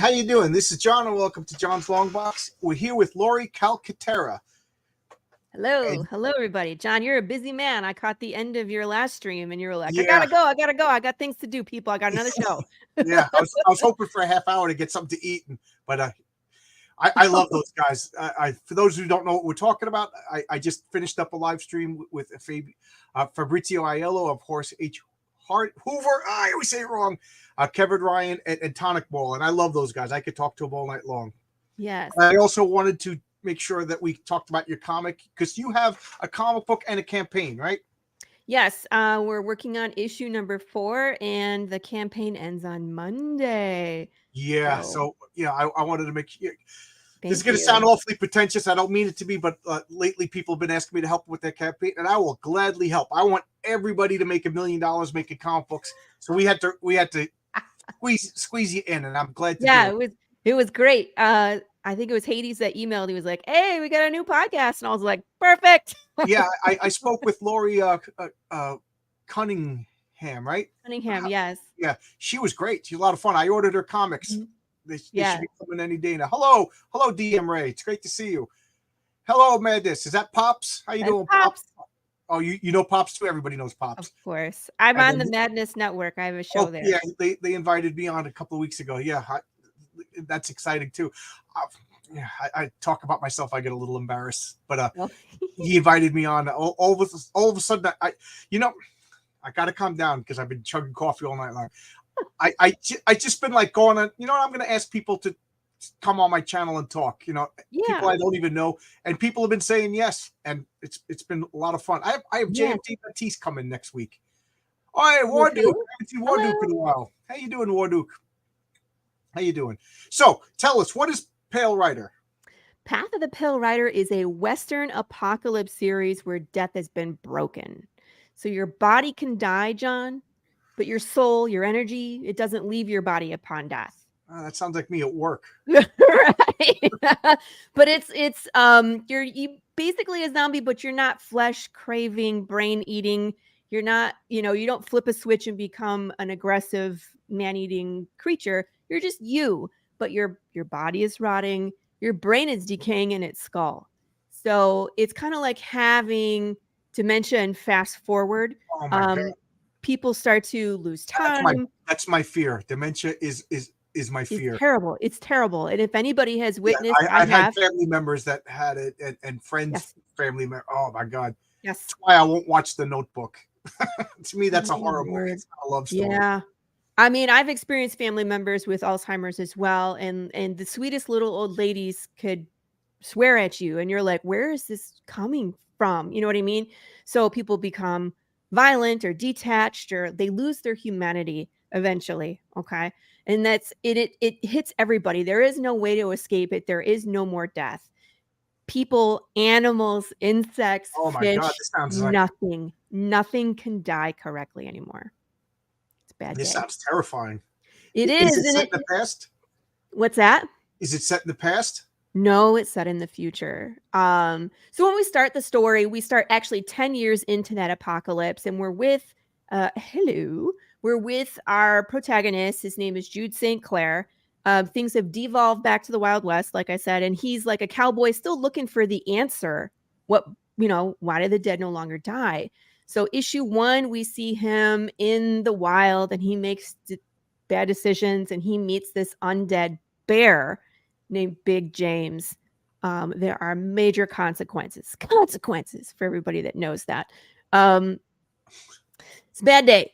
how you doing? This is John, and welcome to John's Long Box. We're here with Laurie Calcattera. Hello, everybody. John, you're a busy man. I caught the end of your last stream, and you were like, Yeah. I gotta go. I got things to do, people. I got another show. Yeah, I was hoping for a half hour to get something to eat, but I love those guys. For those who don't know what we're talking about, I just finished up a live stream with Fabrizio Aiello of Horace H. Hoover. I always say it wrong. Kevin Ryan and Tonic Ball, and I love those guys. I could talk to them all night long. Yes. I also wanted to make sure that we talked about your comic, because you have a comic book and a campaign, right? Yes, we're working on issue number 4, and the campaign ends on Monday. Yeah, so I wanted to make sure. This is going to you. sound awfully pretentious. I don't mean it to be, but lately people have been asking me to help with their campaign, and I will gladly help. I want everybody to make $1 million making comic books, so we had to squeeze you in, and I'm glad to. Yeah, it was great. I think it was Hades that emailed. He was like, "Hey, we got a new podcast," and I was like, "Perfect." Yeah, I spoke with Laurie Cunningham, right? Cunningham, yes. Yeah, she was great. She's a lot of fun. I ordered her comics. Mm-hmm. They should be coming any day now. Hello, DM Ray. It's great to see you. Hello, Madness. Is that Pops? How you doing, Pops? Oh, you know Pops too. Everybody knows Pops. Of course, I'm on the Madness Network. I have a show there. Yeah, they invited me on a couple of weeks ago. Yeah, that's exciting too. I talk about myself. I get a little embarrassed, but he invited me on. All of a sudden, I got to calm down because I've been chugging coffee all night long. I just been like going on. I'm going to ask people to come on my channel and talk. People I don't even know, and people have been saying yes, and it's been a lot of fun. I have JMT Batiste coming next week. Oh, hey, Warduke. I haven't seen Warduke in a while. How you doing, Warduke? How you doing? So tell us, what is Pale Rider? Path of the Pale Rider is a Western apocalypse series where death has been broken. So your body can die, John, but your soul, your energy, it doesn't leave your body upon death. That sounds like me at work. Right. But it's you basically a zombie, but you're not flesh craving, brain eating. You're not, you don't flip a switch and become an aggressive man-eating creature. You're just you, but your body is rotting, your brain is decaying in its skull. So it's kind of like having dementia and fast forward. Oh my God. People start to lose time. That's my fear. Dementia is my fear. It's terrible. And if anybody has witnessed, I've had family members that had it, and friends, family members. Oh my God. Yes. That's why I won't watch The Notebook. To me, that's a horror movie. It's not a love story. Yeah. I mean, I've experienced family members with Alzheimer's as well. And the sweetest little old ladies could swear at you. And you're like, where is this coming from? You know what I mean? So people become violent or detached, or they lose their humanity eventually. Okay. And that's it. It hits everybody. There is no way to escape it. There is no more death. People, animals, insects, fish, God, this sounds nothing can die correctly anymore. It's bad. This sounds terrifying. It is. Is it set in the past? What's that? Is it set in the past? No, it's set in the future. So when we start the story, we start actually 10 years into that apocalypse, and we're with we're with our protagonist. His name is Jude St. Clair. Things have devolved back to the Wild West, like I said, and he's like a cowboy still looking for the answer. Why do the dead no longer die? So issue 1, we see him in the wild, and he makes bad decisions, and he meets this undead bear named Big James. There are major consequences for everybody that knows that. It's a bad day.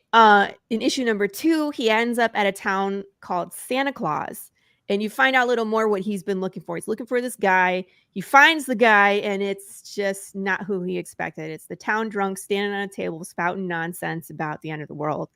In issue number 2, he ends up at a town called Santa Claus, and you find out a little more what he's been looking for. He's looking for this guy. He finds the guy, and it's just not who he expected. It's the town drunk standing on a table spouting nonsense about the end of the world.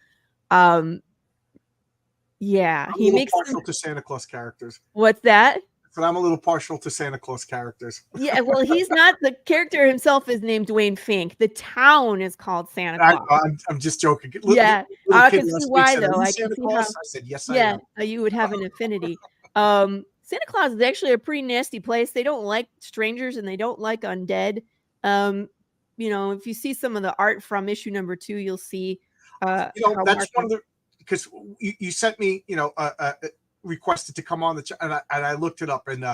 Yeah, he makes partial to Santa Claus characters. What's that? But I'm a little partial to Santa Claus characters. Yeah, well, he's not. The character himself is named Dwayne Fink. The town is called Santa Claus. I'm just joking. Yeah, I can see why though. I can see how. I said yes. Yeah, you would have an affinity. Santa Claus is actually a pretty nasty place. They don't like strangers and they don't like undead. If you see some of the art from issue number 2, you'll see. That's one of the, because you sent me, requested to come on the and I looked it up, and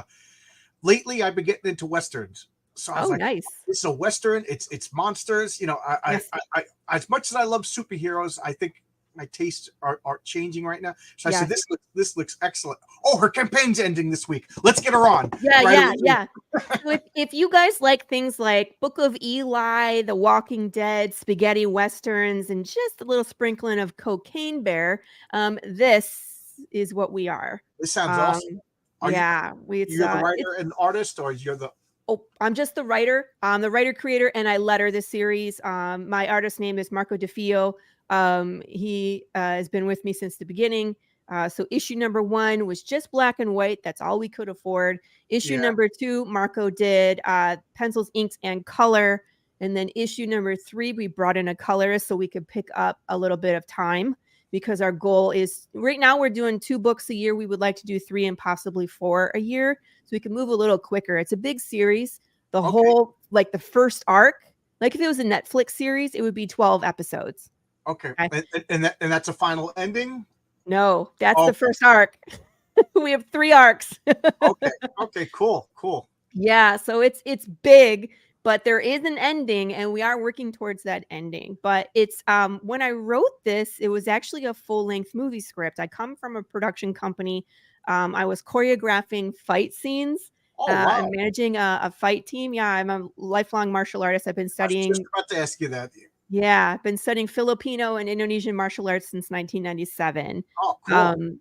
lately I've been getting into westerns. So I was like, nice. it's a western. It's monsters. Yes. I as much as I love superheroes, I think my tastes are changing right now. So I said, Yes. this looks excellent. Oh, her campaign's ending this week. Let's get her on. Yeah, right yeah, away. yeah. So if you guys like things like Book of Eli, The Walking Dead, spaghetti westerns, and just a little sprinkling of Cocaine Bear, this is what we are. This sounds awesome. Are Yeah, you're the it's writer and artist, or you're the Oh, I'm just the writer. I'm the writer creator, and I letter the series. My artist name is Marco DeFio. He has been with me since the beginning. So issue number 1 was just black and white. That's all we could afford. Issue number 2, Marco did pencils, inks, and color. And then issue number 3, we brought in a colorist so we could pick up a little bit of time, because our goal is right now we're doing 2 books a year. We would like to do 3 and possibly 4 a year, so we can move a little quicker. It's a big series. The whole, like the first arc, like if it was a Netflix series, it would be 12 episodes. okay. And that's a final ending? No, that's the first arc. We have 3 arcs. Okay, cool. Yeah, so it's big, but there is an ending, and we are working towards that ending. But it's when I wrote this, it was actually a full-length movie script. I come from a production company. I was choreographing fight scenes. Oh, wow. And managing a fight team. Yeah, I'm a lifelong martial artist. I've been studying. I was just about to ask you that. Yeah, I've been studying Filipino and Indonesian martial arts since 1997. Oh, cool.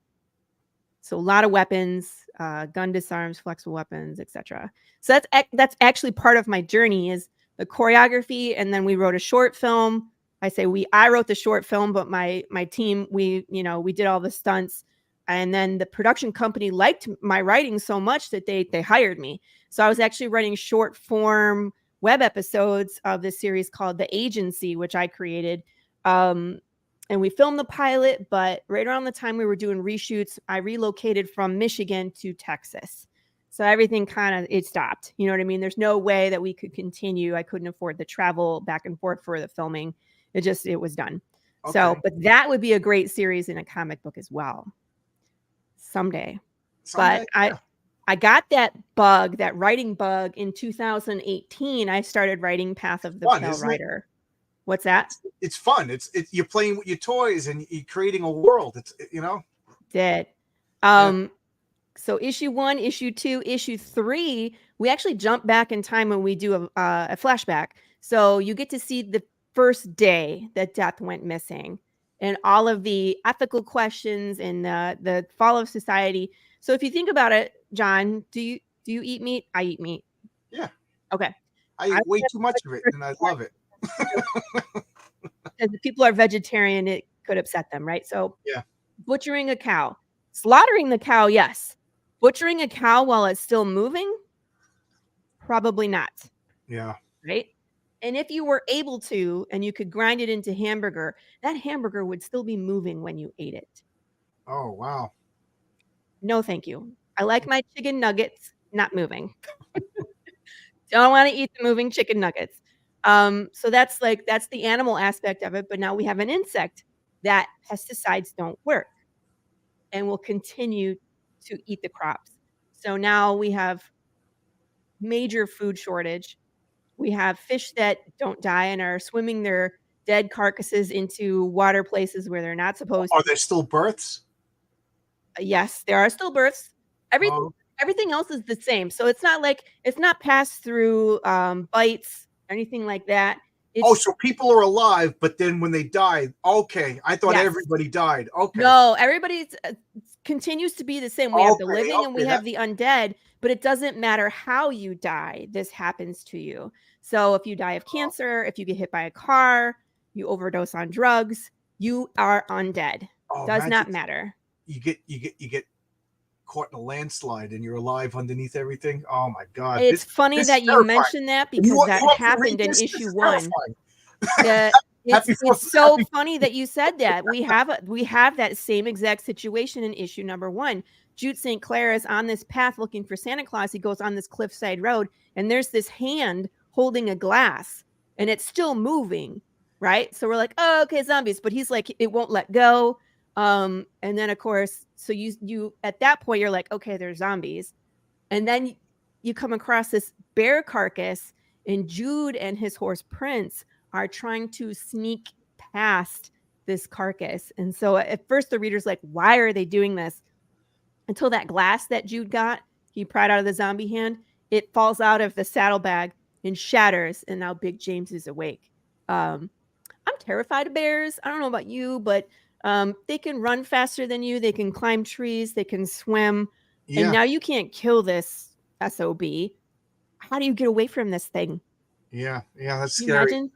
So a lot of weapons, gun disarms, flexible weapons, etc. So that's actually part of my journey, is the choreography, and then we wrote a short film. I wrote the short film, but my team, we did all the stunts, and then the production company liked my writing so much that they hired me. So I was actually writing short form web episodes of this series called The Agency, which I created. And we filmed the pilot, but right around the time we were doing reshoots, I relocated from Michigan to Texas. So everything it stopped. You know what I mean? There's no way that we could continue. I couldn't afford the travel back and forth for the filming. It was done. Okay. So, but that would be a great series in a comic book as well. Someday. But yeah. I got that bug, that writing bug in 2018. I started writing Path of the Pale Rider. What's that? It's fun. You're playing with your toys and you're creating a world. It's Did. So issue 1, issue 2, issue 3, we actually jump back in time when we do a flashback. So you get to see the first day that Death went missing, and all of the ethical questions and the fall of society. So if you think about it, John, do you eat meat? I eat meat. Yeah. Okay. I eat way too much of it, and I love it. If people are vegetarian, it could upset them, right? So yeah, butchering a cow, slaughtering the cow, yes. Butchering a cow while it's still moving, probably not. Yeah. Right? And if you were able to, and you could grind it into hamburger, that hamburger would still be moving when you ate it. Oh, wow. No, thank you. I like my chicken nuggets not moving. Don't want to eat the moving chicken nuggets. So that's the animal aspect of it. But now we have an insect that pesticides don't work and will continue to eat the crops. So now we have major food shortage. We have fish that don't die and are swimming their dead carcasses into water places where they're not supposed to. Are there still births? Yes, there are still births. Everything else is the same. So it's not passed through bites or anything like that. So people are alive, but then when they die, okay. I thought everybody died. Okay. No, everybody continues to be the same. We have the living and we have the undead, but it doesn't matter how you die. This happens to you. So if you die of cancer, if you get hit by a car, you overdose on drugs, you are undead. Does not matter. You get caught in a landslide and you're alive underneath everything. Oh my God. It's funny that you mentioned that, because that happened in issue 1. It's so funny that you said that. We have that same exact situation in issue number 1. Jude St. Clair is on this path looking for Santa Claus. He goes on this cliffside road, and there's this hand holding a glass, and it's still moving, right? So we're like, oh, okay, zombies. But he's like, it won't let go. And then of course, so you at that point you're like, okay, they're zombies. And then you come across this bear carcass, and Jude and his horse Prince are trying to sneak past this carcass. And so at first the reader's like, why are they doing this? Until that glass that Jude got, he pried out of the zombie hand, it falls out of the saddlebag and shatters, and now Big James is awake. I'm terrified of bears. I don't know about you, but they can run faster than you. They can climb trees. They can swim. And Yeah. now you can't kill this SOB. How do you get away from this thing? Yeah. That's Can you scary. imagine?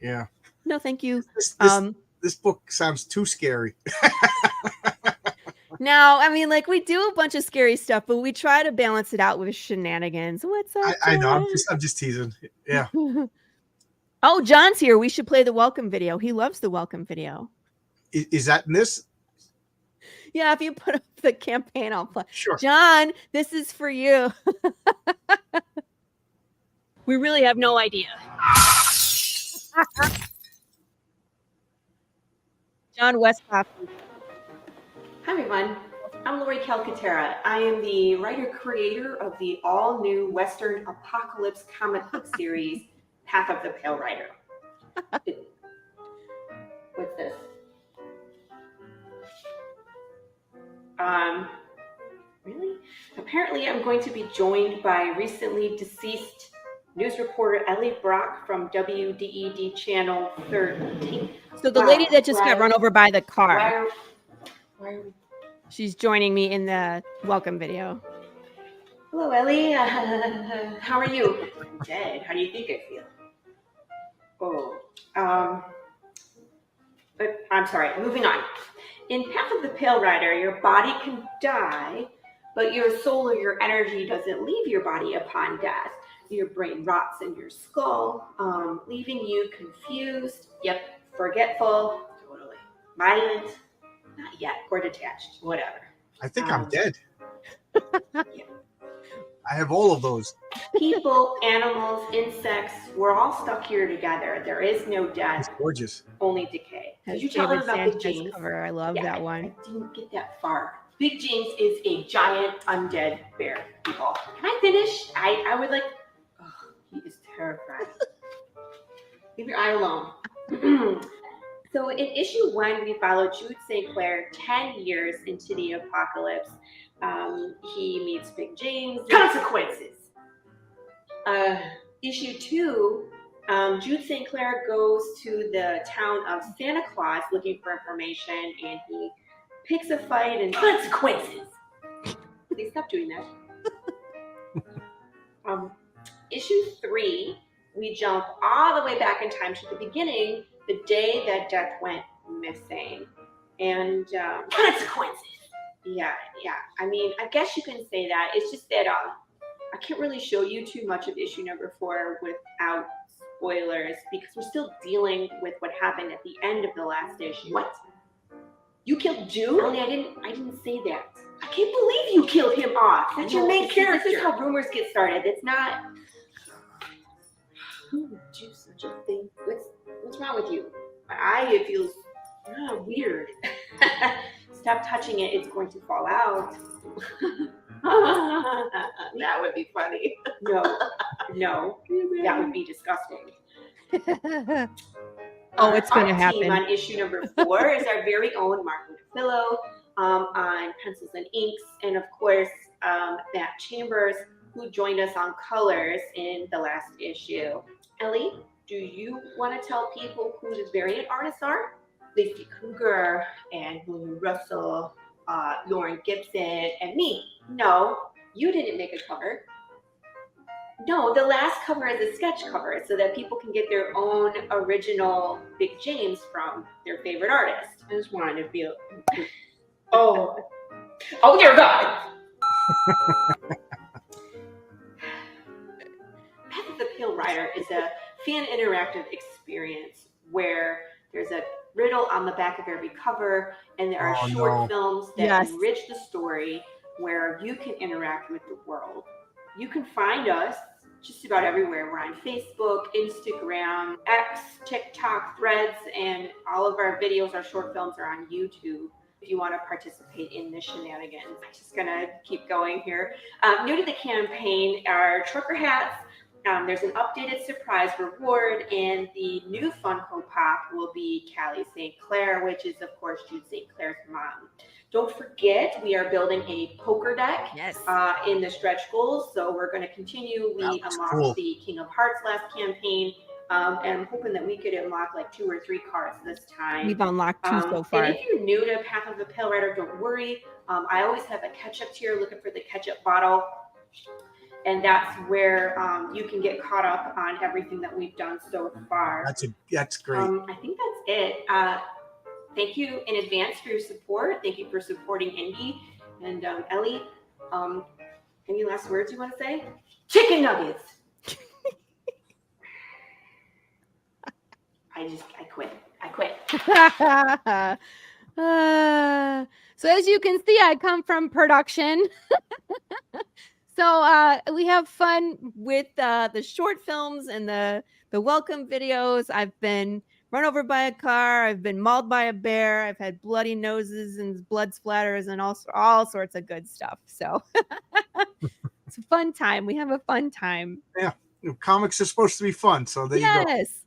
Yeah. No, thank you. This book sounds too scary. Now, I mean, like, we do a bunch of scary stuff, but we try to balance it out with shenanigans. What's up, I know. John? I'm just teasing. Yeah. Oh, John's here. We should play the welcome video. He loves the welcome video. Is that in this? Yeah, if you put up the campaign, I'll play. Sure. John, this is for you. We really have no idea. John Westhoff. Hi everyone, I'm Laurie Calcattera. I am the writer-creator of the all-new Western apocalypse comic book series, Path of the Pale Rider. What's this? Really? Apparently I'm going to be joined by recently deceased news reporter Ellie Brock from WDED Channel 13. So the lady that just got run over by the car. Why are we... She's joining me in the welcome video. Hello, Ellie. How are you? I'm dead. How do you think I feel? But I'm sorry. Moving on. In Path of the Pale Rider, your body can die, but your soul or your energy doesn't leave your body upon death. Your brain rots in your skull, leaving you confused, forgetful, totally violent, not yet, or detached, whatever. I think I'm dead. Yeah. I have all of those. People, animals, insects, we're all stuck here together. There is no death. It's gorgeous. Only decay. Has Did you tell them David about Big Sanchez James? cover. I love that one. I didn't get that far. Big James is a giant undead bear, people. Can I finish? I would like... Oh, he is terrifying. Leave your eye alone. So in issue 1, we follow Jude St. Clair 10 years into the apocalypse. He meets Big James. Consequences! Issue 2, Jude St. Clair goes to the town of Santa Claus looking for information, and he picks a fight and consequences. Please stop doing that. Issue 3, we jump all the way back in time to the beginning, the day that Death went missing, and consequences. Yeah. I mean, I guess you can say that. It's just that I can't really show you too much of issue number 4 without spoilers, because we're still dealing with what happened at the end of the last issue. What? You killed Jude? Ellie, I didn't say that. I can't believe you killed him off. That's your main character. This is how rumors get started. It's not. Who would do such a thing? What's wrong with you? My eye, it feels weird. Stop touching it. It's going to fall out. That would be funny. No, that would be disgusting. Oh, it's going to happen. Team on issue number 4 is our very own Mark Philo on pencils and inks, and of course Matt Chambers, who joined us on colors in the last issue. Ellie, do you want to tell people who the variant artists are? Lacey Kruger and Lou Russell, Lauren Gibson, and me. No, you didn't make a cover. No, the last cover is a sketch cover so that people can get their own original Big James from their favorite artist. I just wanted to feel... Oh, dear God! Path of the Pale Rider is a fan interactive experience where there's a riddle on the back of every cover, and there are short films that enrich the story where you can interact with the world. You can find us just about everywhere. We're on Facebook, Instagram, X, TikTok, Threads, and all of our videos, our short films are on YouTube. if you want to participate in the shenanigans. I'm just gonna keep going here. New to the campaign are trucker hats. There's an updated surprise reward, and the new Funko Pop will be Callie St. Clair, which is, of course, Jude St. Clair's mom. Don't forget, we are building a poker deck in the stretch goals, so we're going to continue. We unlocked the King of Hearts last campaign, and I'm hoping that we could unlock like 2 or 3 cards this time. We've unlocked 2 so far. And if you're new to Path of the Pale Rider, don't worry. I always have a catch-up tier looking for the catch-up bottle. And that's where you can get caught up on everything that we've done so far. That's great. I think that's it. Thank you in advance for your support. Thank you for supporting Indie. And Ellie, any last words you want to say? Chicken nuggets. I quit. So as you can see, I come from production. So we have fun with the short films and the welcome videos. I've been run over by a car. I've been mauled by a bear. I've had bloody noses and blood splatters and all sorts of good stuff. So it's a fun time. We have a fun time. Yeah. Comics are supposed to be fun. So there you go. Yes.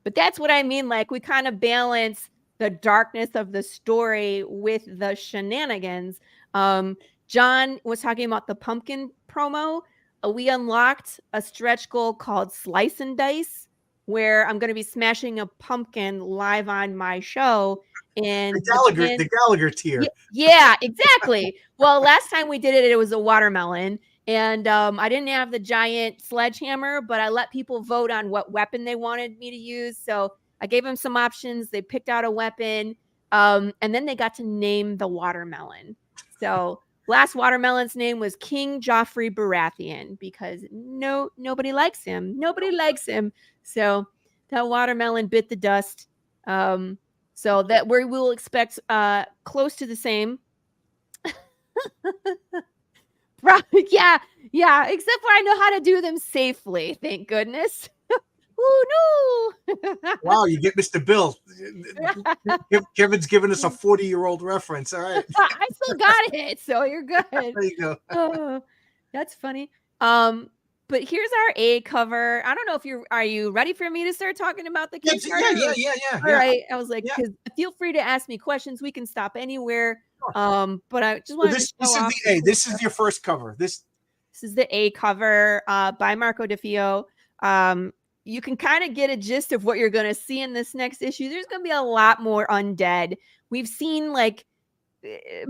But that's what I mean. Like, we kind of balance the darkness of the story with the shenanigans. John was talking about the pumpkin promo. We unlocked a stretch goal called Slice and Dice, where I'm going to be smashing a pumpkin live on my show. And the Gallagher tier. Yeah, exactly. Well, last time we did it, it was a watermelon. And I didn't have the giant sledgehammer, but I let people vote on what weapon they wanted me to use. So I gave them some options. They picked out a weapon. And then they got to name the watermelon. So last watermelon's name was King Joffrey Baratheon, because nobody likes him. Nobody likes him. So that watermelon bit the dust. So that we will expect close to the same. Yeah. Except for I know how to do them safely. Thank goodness. Oh no! Wow, you get Mr. Bill. Kevin's giving us a 40-year-old reference. All right. I still got it, so you're good. There you go. Oh, that's funny. But here's our A cover. I don't know if are you ready for me to start talking about the Kickstarter? Yeah. All right. I was like, because feel free to ask me questions. We can stop anywhere. But I just want to. This is your first cover. This is the A cover by Marco DeFeo. You can kind of get a gist of what you're going to see in this next issue. There's going to be a lot more undead. We've seen like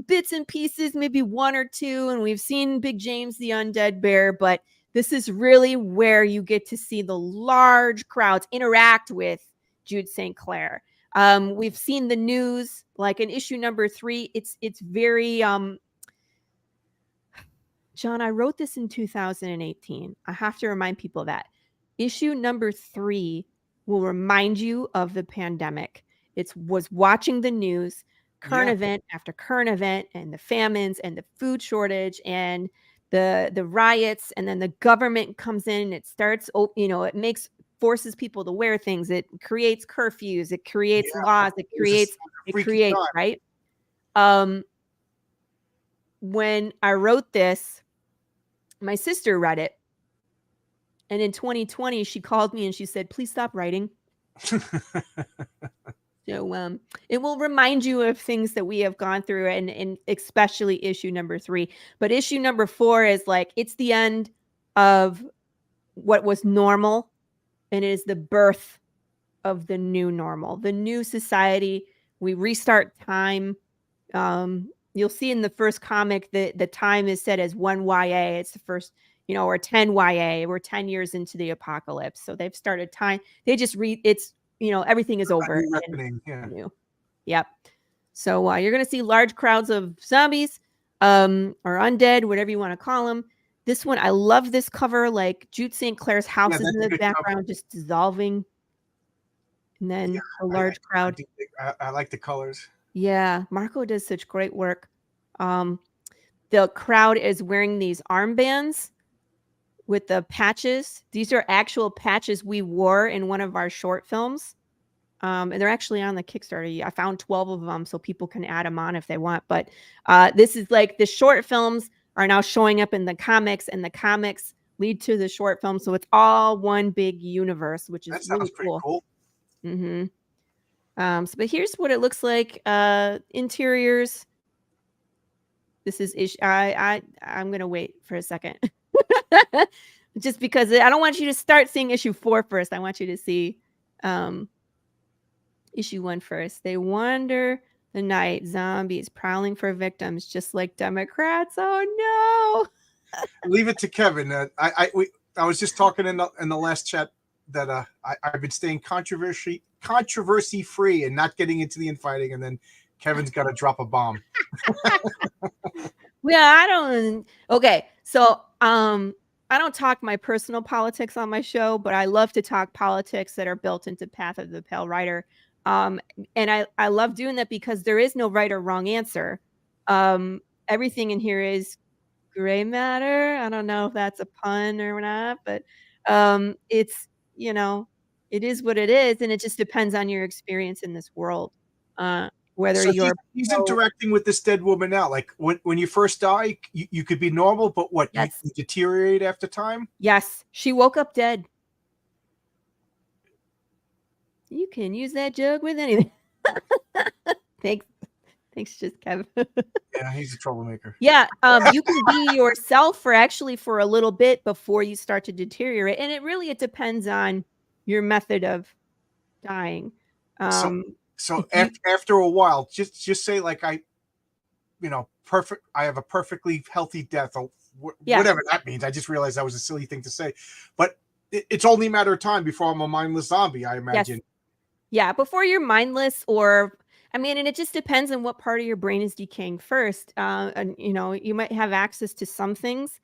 bits and pieces, maybe 1 or 2, and we've seen Big James the Undead Bear, but this is really where you get to see the large crowds interact with Jude St. Clair. We've seen the news, like in issue number 3. It's very John, I wrote this in 2018. I have to remind people that issue number 3 will remind you of the pandemic. It was watching the news, current event after current event, and the famines and the food shortage and the riots, and then the government comes in and it starts, it forces people to wear things. It creates curfews. It creates laws. It creates, right? When I wrote this, my sister read it. And in 2020, she called me and she said, please stop writing. So it will remind you of things that we have gone through, and especially issue number 3. But issue number 4 is like, it's the end of what was normal, and it is the birth of the new normal, the new society. We restart time. You'll see in the first comic that the time is set as 1 YA. It's the first, or 10 YA. We're 10 years into the apocalypse. So they've started time. They just it's, everything is over. Yep. So you're going to see large crowds of zombies or undead, whatever you want to call them. This one, I love this cover. Like Jude St. Clair's house is in the background, just dissolving. And then a large crowd. I like the colors. Yeah, Marco does such great work. The crowd is wearing these armbands with the patches. These are actual patches we wore in one of our short films. And they're actually on the Kickstarter. I found 12 of them so people can add them on if they want. But this is like the short films are now showing up in the comics, and the comics lead to the short film. So it's all one big universe, which That is sounds really pretty cool. cool. Mm-hmm. But here's what it looks like. Interiors. This is I'm gonna wait for a second. Just because I don't want you to start seeing issue 4 first. I want you to see issue 1 first. They wander the night, zombies prowling for victims, just like Democrats. Oh no! Leave it to Kevin. I was just talking in the last chat that I've been staying controversy free and not getting into the infighting, and then Kevin's got to drop a bomb. Yeah, I don't. Okay, so I don't talk my personal politics on my show, but I love to talk politics that are built into Path of the Pale Rider. And I love doing that because there is no right or wrong answer. Everything in here is gray matter. I don't know if that's a pun or not, but it's, it is what it is, and it just depends on your experience in this world. Whether So you're he's interacting with this dead woman now. Like when you first die, you could be normal, but what, you Yes. deteriorate after time? Yes, she woke up dead. You can use that jug with anything. Thanks, just Kevin. Yeah, he's a troublemaker. Yeah, you can be yourself for a little bit before you start to deteriorate, and it depends on your method of dying. So if you- after a while, just say like I have a perfectly healthy death, or Yeah. whatever that means. I just realized that was a silly thing to say, but it's only a matter of time before I'm a mindless zombie, I imagine. Yeah, before you're mindless, and it just depends on what part of your brain is decaying first. And you might have access to some things,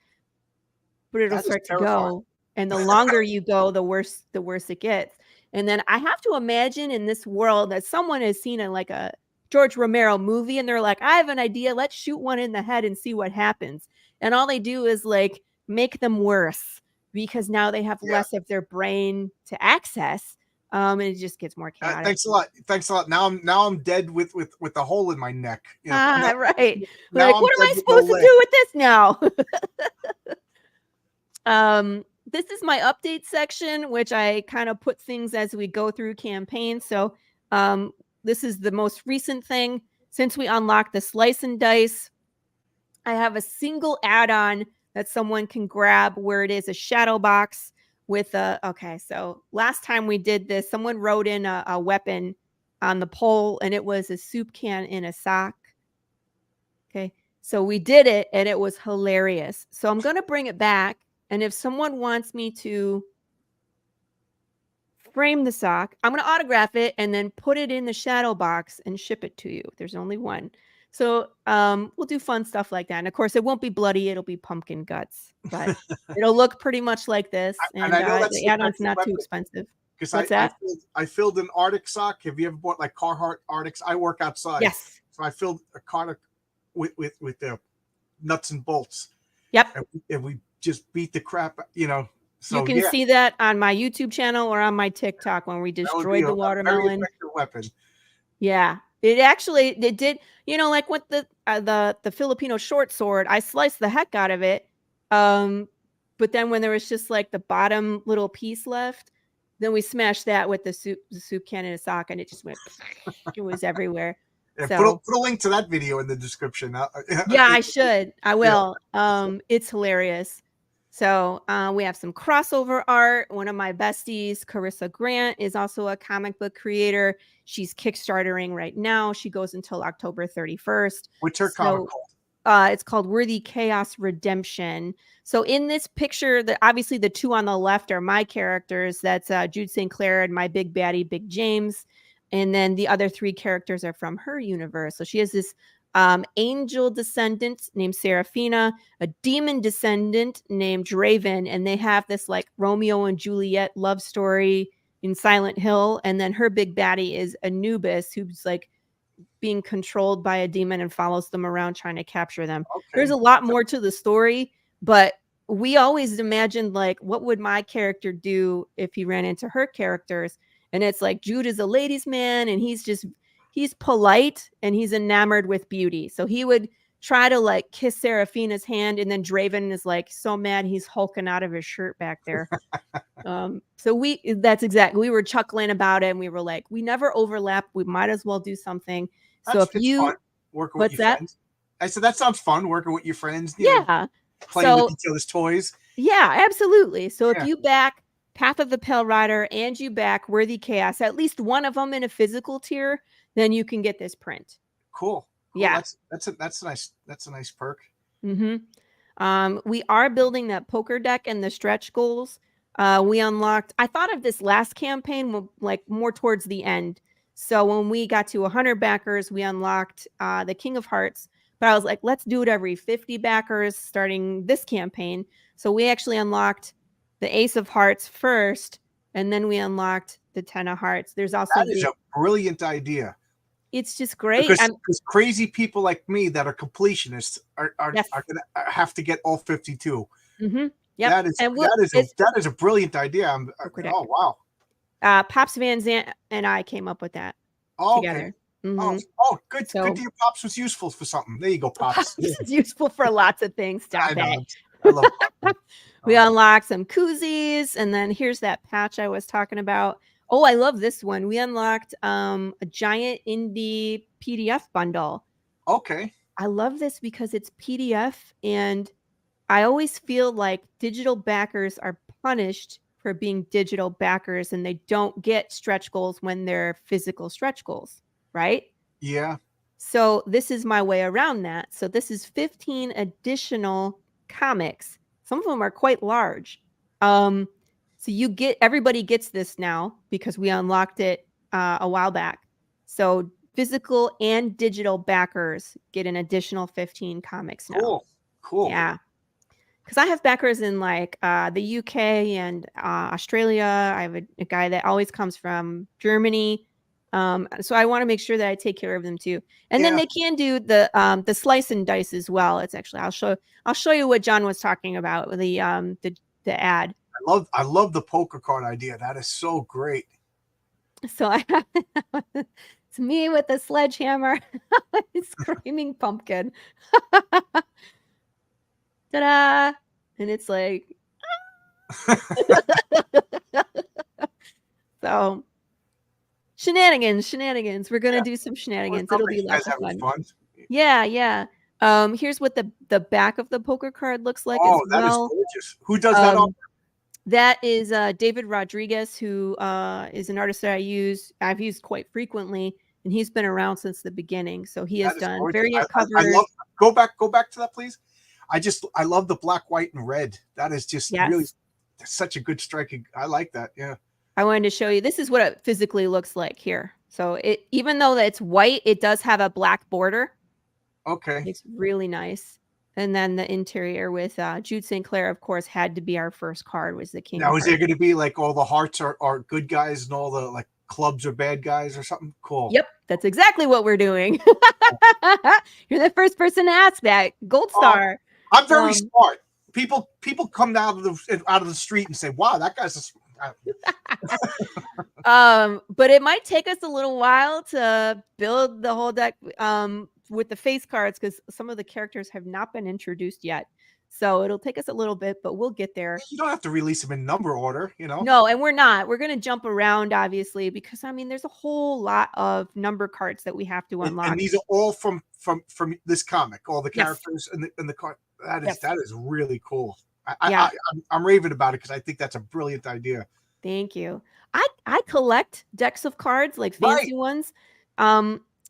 but it'll That is start to terrifying. go. And the longer you go, the worse it gets. And then I have to imagine in this world that someone has seen a George Romero movie, and they're like, I have an idea. Let's shoot one in the head and see what happens. And all they do is like make them worse because now they have less of their brain to access. And it just gets more chaotic. Thanks a lot. Now I'm dead with a hole in my neck. Right. Now Like, I'm what am I dead with supposed no to leg. do with this now? This is my update section, which I kind of put things as we go through campaigns. So this is the most recent thing. Since we unlocked the slice and dice, I have a single add-on that someone can grab where it is a shadow box with okay, so last time we did this, someone wrote in a weapon on the poll, and it was a soup can in a sock. Okay, so we did it, and it was hilarious. So I'm going to bring it back, and if someone wants me to frame the sock, I'm going to autograph it and then put it in the shadow box and ship it to you. There's only one. So we'll do fun stuff like that. And of course, it won't be bloody. It'll be pumpkin guts, but it'll look pretty much like this. And I know that's the add-on's not too expensive. What's that? I filled an Arctic sock. Have you ever bought like Carhartt Arctics? I work outside. Yes. So I filled a Carhartt with the nuts and bolts. Yep. And we just beat the crap, So, you can see that on my YouTube channel or on my TikTok when we destroyed the watermelon. Very effective weapon. Yeah, it did. Like with the Filipino short sword, I sliced the heck out of it. But then when there was just like the bottom little piece left, then we smashed that with the soup can in a sock, and it just went. It was everywhere. Yeah, So, put a link to that video in the description. Yeah, I should. I will. It's hilarious. So we have some crossover art. One of my besties, Carissa Grant, is also a comic book creator. She's Kickstartering right now. She goes until October 31st. What's her comic called? It's called Worthy Chaos Redemption. So in this picture, obviously the two on the left are my characters. That's Jude St. Clair and my big baddie, Big James. And then the other three characters are from her universe. So she has this angel descendant named Seraphina, a demon descendant named Draven, and they have this like Romeo and Juliet love story in Silent Hill. And then her big baddie is Anubis, who's like being controlled by a demon and follows them around trying to capture them. Okay. There's a lot more to the story, but we always imagined like, what would my character do if he ran into her characters? And it's like Jude is a ladies' man, and he's polite and he's enamored with beauty. So he would try to like kiss Seraphina's hand, and then Draven is like so mad he's hulking out of his shirt back there. So we were chuckling about it, and we were like, we never overlap. We might as well do something. So It's fun working with your friends. I said that sounds fun working with your friends. Yeah. Playing with each other's toys. Yeah, absolutely. So if you back Path of the Pale Rider and you back Worthy Chaos, at least one of them in a physical tier, then you can get this print. Cool. Yeah, that's a nice perk. We are building that poker deck and the stretch goals. We unlocked. I thought of this last campaign like more towards the end. So when we got to 100 backers, we unlocked the King of Hearts. But I was like, let's do it every 50 backers starting this campaign. So we actually unlocked the Ace of Hearts first, and then we unlocked the 10 of Hearts. There's also that is a brilliant idea. It's just great. Because crazy people like me that are completionists are going to have to get all 52. Mm-hmm. Yeah, that is a brilliant idea. Oh, wow. Pops Van Zant and I came up with that together. Okay. Mm-hmm. Good. So, good to hear Pops was useful for something. There you go, Pops. This is useful for lots of things. Stop it. I love Pops. We unlocked some koozies, and then here's that patch I was talking about. Oh, I love this one. We unlocked a giant indie PDF bundle. Okay. I love this because it's PDF, and I always feel like digital backers are punished for being digital backers, and they don't get stretch goals when they're physical stretch goals, right? Yeah. So this is my way around that. So this is 15 additional comics. Some of them are quite large. So everybody gets this now because we unlocked it a while back. So physical and digital backers get an additional 15 comics now. Cool. Yeah. Because I have backers in like the UK and Australia. I have a guy that always comes from Germany. So I want to make sure that I take care of them too. And then they can do the slice and dice as well. It's actually I'll show you what John was talking about with the ad. I love the poker card idea. That is so great. So I have it's me with the sledgehammer, screaming pumpkin. Ta-da! And it's like so shenanigans. We're gonna do some shenanigans. It'll be lots of fun. Yeah. Here's what the back of the poker card looks like. Oh, that is gorgeous. Who does that on? That is David Rodriguez, who is an artist that I've used quite frequently, and he's been around since the beginning. So he has done variant covers. I love, go back to that, please. I love the black, white, and red. That is just really such a good striking. I like that. Yeah. I wanted to show you. This is what it physically looks like here. So even though it's white, it does have a black border. Okay. It's really nice. And then the interior with Jude St. Clair, of course, had to be our first card, was the King. Now, is there going to be like all the hearts are good guys and all the like clubs are bad guys or something? Cool. Yep. That's exactly what we're doing. You're the first person to ask that. Gold star. I'm very smart. People come out of the street and say, "Wow, that guy's but it might take us a little while to build the whole deck with the face cards, because some of the characters have not been introduced yet. So it'll take us a little bit, but we'll get there. You don't have to release them in number order, you know? No, and we're not. We're going to jump around, obviously, because, I mean, there's a whole lot of number cards that we have to unlock. And these are all from this comic, all the characters and the card. That is really cool. I'm raving about it because I think that's a brilliant idea. Thank you. I collect decks of cards, like fancy ones.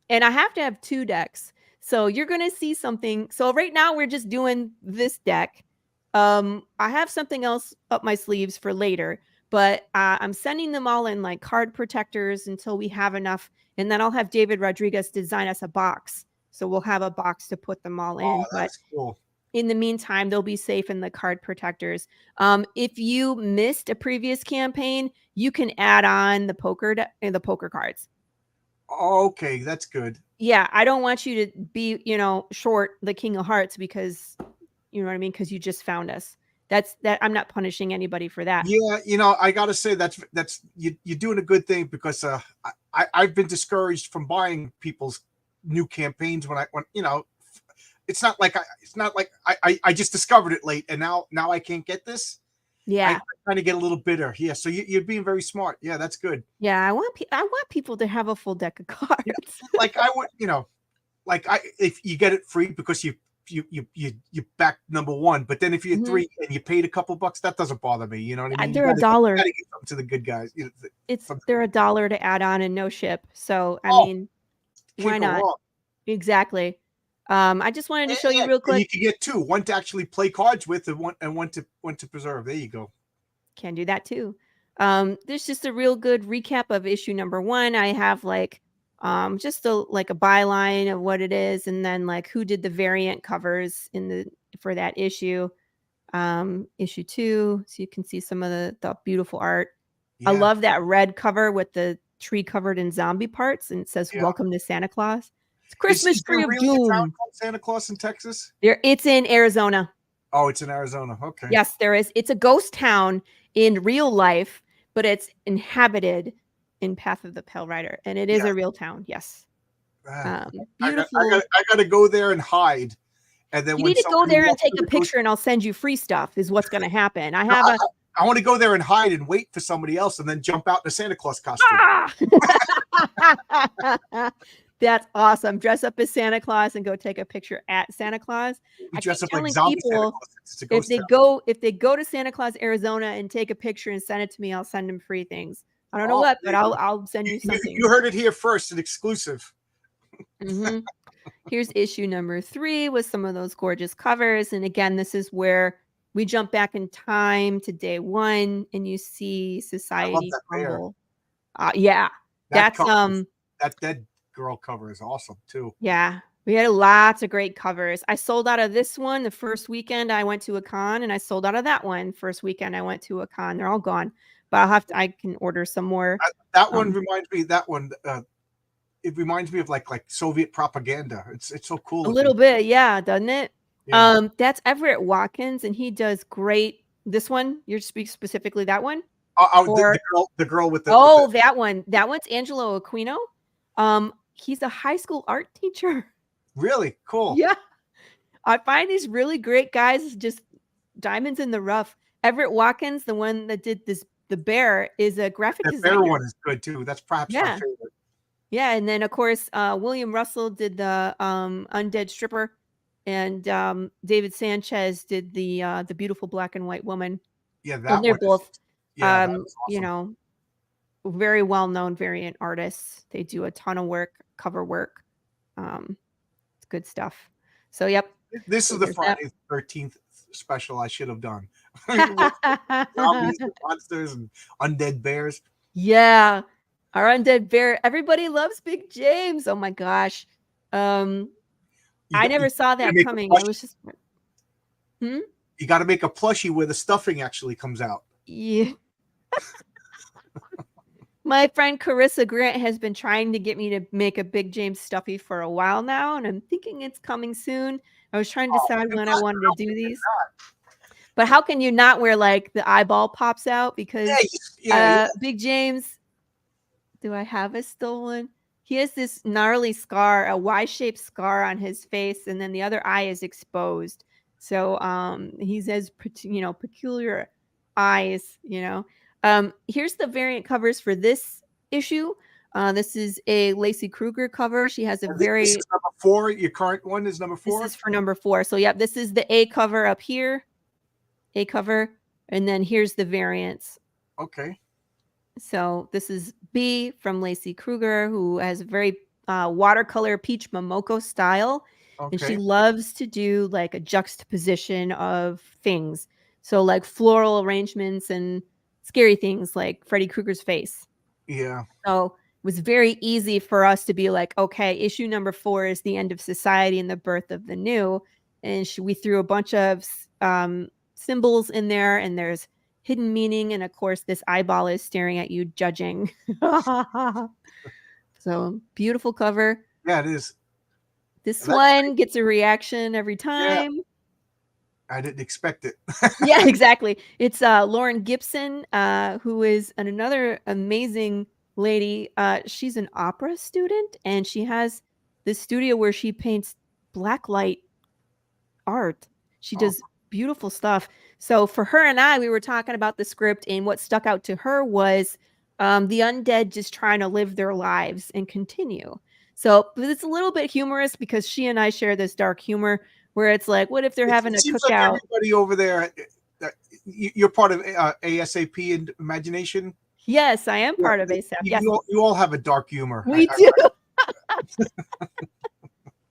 And I have to have 2 decks. So you're going to see something. So right now we're just doing this deck. I have something else up my sleeves for later, but I'm sending them all in like card protectors until we have enough. And then I'll have David Rodriguez design us a box. So we'll have a box to put them all in. Oh, that's cool. In the meantime, they'll be safe in the card protectors. If you missed a previous campaign, you can add on the poker cards. Okay, that's good. Yeah, I don't want you to be, short the King of Hearts because, you know what I mean? Because you just found us. that I'm not punishing anybody for that. Yeah, I gotta say that's you're doing a good thing, because I've been discouraged from buying people's new campaigns when it's not like I just discovered it late, and now I can't get this. Yeah. I kind of get a little bitter. Yeah, so you're being very smart. Yeah, that's good. Yeah, I want people to have a full deck of cards. Yeah, like I would, if you get it free because you back number one, but then if you're three and you paid a couple bucks, that doesn't bother me. You know what I mean? They're $1. You gotta give something to the good guys. They're $1 to add on and no ship. So I mean, why not? Wrong. Exactly. I just wanted to show you real quick. You can get two, one to actually play cards with, and one to preserve. There you go. Can do that too. There's just a real good recap of issue number 1. I have like just a byline of what it is, and then like who did the variant covers for that issue. Issue 2, so you can see some of the beautiful art. Yeah. I love that red cover with the tree covered in zombie parts, and it says "Welcome to Santa Claus." It's Christmas tree of doom. A town called Santa Claus in Texas? It's in Arizona. Oh, it's in Arizona. Okay. Yes, there is. It's a ghost town in real life, but it's inhabited in Path of the Pale Rider, and it is a real town. Yes. Beautiful. I got to go there and hide, and then you need to go there and take a picture, and I'll send you free stuff. Is what's going to happen. I want to go there and hide and wait for somebody else, and then jump out in a Santa Claus costume. That's awesome. Dress up as Santa Claus and go take a picture at Santa Claus. I dress up like zombie Santa Claus. If they go to Santa Claus, Arizona, and take a picture and send it to me, I'll send them free things. I don't know what, but I'll send you something. You heard it here first, an exclusive. Mm-hmm. Here's issue number 3 with some of those gorgeous covers. And again, this is where we jump back in time to day 1, and you see society crumble. Yeah, that dead girl cover is awesome too. Yeah, we had lots of great covers. I sold out of this one the first weekend I went to a con, and I sold out of that one first weekend I went to a con. They're all gone, but I can order some more. That one reminds me. It reminds me of like Soviet propaganda. It's so cool. A little bit, yeah, doesn't it? Yeah. That's Everett Watkins, and he does great. This one, you're speaking specifically that one. The girl with the. Oh, that one. That one's Angelo Aquino. He's a high school art teacher. Really cool. Yeah. I find these really great guys, just diamonds in the rough. Everett Watkins, the one that did the bear, is a graphic designer. The bear one is good too. That's perhaps my favorite. Yeah, and then of course William Russell did the Undead Stripper, and David Sanchez did the Beautiful Black and White Woman. Yeah, and they're both awesome. Very well-known variant artists. They do a ton of work, cover work. It's good stuff. So, yep. This is the Friday the 13th special I should have done. Zombies and monsters and undead bears. Yeah. Our undead bear. Everybody loves Big James. Oh my gosh. I never saw that coming. It was just You got to make a plushie where the stuffing actually comes out. Yeah. My friend Carissa Grant has been trying to get me to make a Big James stuffy for a while now, and I'm thinking it's coming soon. I was trying to decide when I wanted to do these. But how can you not wear like the eyeball pops out? Because Big James, do I have a stolen? He has this gnarly scar, a Y-shaped scar on his face, and then the other eye is exposed. So he has peculiar eyes, Here's the variant covers for this issue. This is a Lacey Kruger cover. She has a very... This is number 4. Your current one is number 4? This is for number 4. So, yeah, this is the A cover up here. A cover. And then here's the variants. Okay. So this is B from Lacey Kruger, who has a very watercolor peach Momoko style. Okay. And she loves to do like a juxtaposition of things. So like floral arrangements and scary things like Freddy Krueger's face. Yeah. So it was very easy for us to be like, okay, issue number 4 is the end of society and the birth of the new. And we threw a bunch of symbols in there, and there's hidden meaning. And of course, this eyeball is staring at you, judging. So beautiful cover. Yeah, it is. This one gets a reaction every time. I didn't expect it. Yeah, exactly. It's Lauren Gibson, who is another amazing lady. She's an opera student, and she has this studio where she paints blacklight art. She Oh. does beautiful stuff. So for her and I, we were talking about the script, and what stuck out to her was the undead just trying to live their lives and continue. So but it's a little bit humorous because she and I share this dark humor where it's like, what if they're having It a seems like cookout? everybody over there, you're part of ASAP and Imagination. Yes, I am Yeah, part of ASAP. Yes, you all have a dark humor. we do.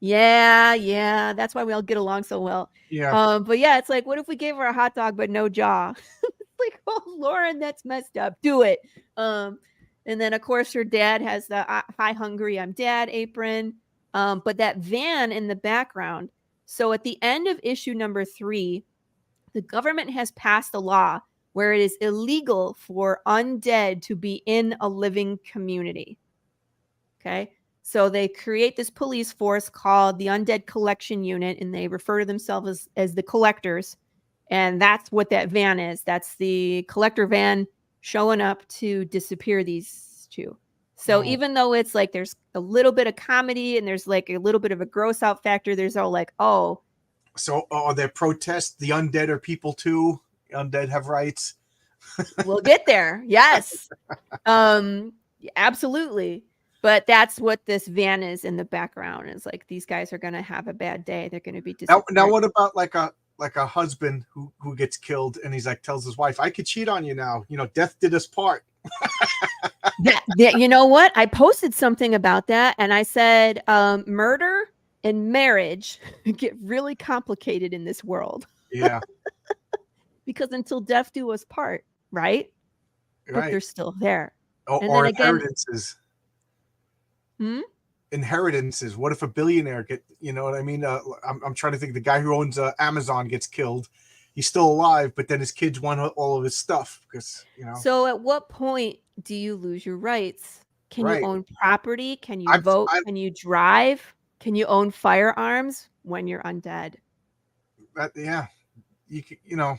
Yeah. That's why we all get along so well. Yeah. But yeah, it's like, what if we gave her a hot dog but no jaw? Like, oh, Lauren, that's messed up. Do it. And then of course her dad has the "Hi Hungry, I'm Dad" apron. But that van in the background. So at the end of issue number 3, the government has passed a law where it is illegal for undead to be in a living community. Okay. So they create this police force called the Undead Collection Unit, and they refer to themselves as the collectors. And that's what that van is. That's the collector van showing up to disappear these two. So even though it's like there's a little bit of comedy and there's like a little bit of a gross out factor, there's all like, oh. So are there protests? The undead are people too. Undead have rights. We'll get there. Yes. Absolutely. But that's what this van is in the background. Is like these guys are going to have a bad day. They're going to be disappeared. Now what about like a husband who gets killed and he's like tells his wife, I could cheat on you now. You know, death did us part. You know what? I posted something about that, and I said murder and marriage get really complicated in this world. Yeah. Because until death do us part, right? But they're still there. Or inheritances. Again, inheritances. What if a billionaire you know what I mean? I'm trying to think. The guy who owns Amazon gets killed. He's still alive, but then his kids want all of his stuff because, you know. So at what point do you lose your rights? Can you own property? Can you vote? Can you drive? Can you own firearms when you're undead? Yeah. You know.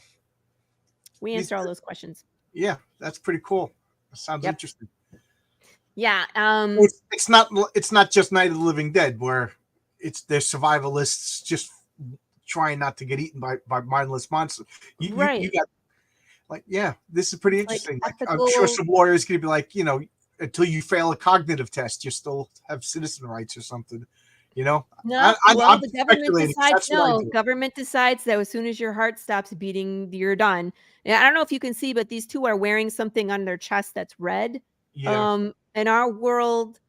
We answer all those questions. Yeah, that's pretty cool. That sounds interesting. Yeah. It's not just Night of the Living Dead where there's survivalists just trying not to get eaten by mindless monsters. You got like, yeah, this is pretty interesting. Like, I'm sure some lawyers could be like, you know, until you fail a cognitive test, you still have citizen rights or something. You know, no. The government decides no. Government decides that as soon as your heart stops beating, you're done. And I don't know if you can see, but these two are wearing something on their chest that's red. Yeah. In our world,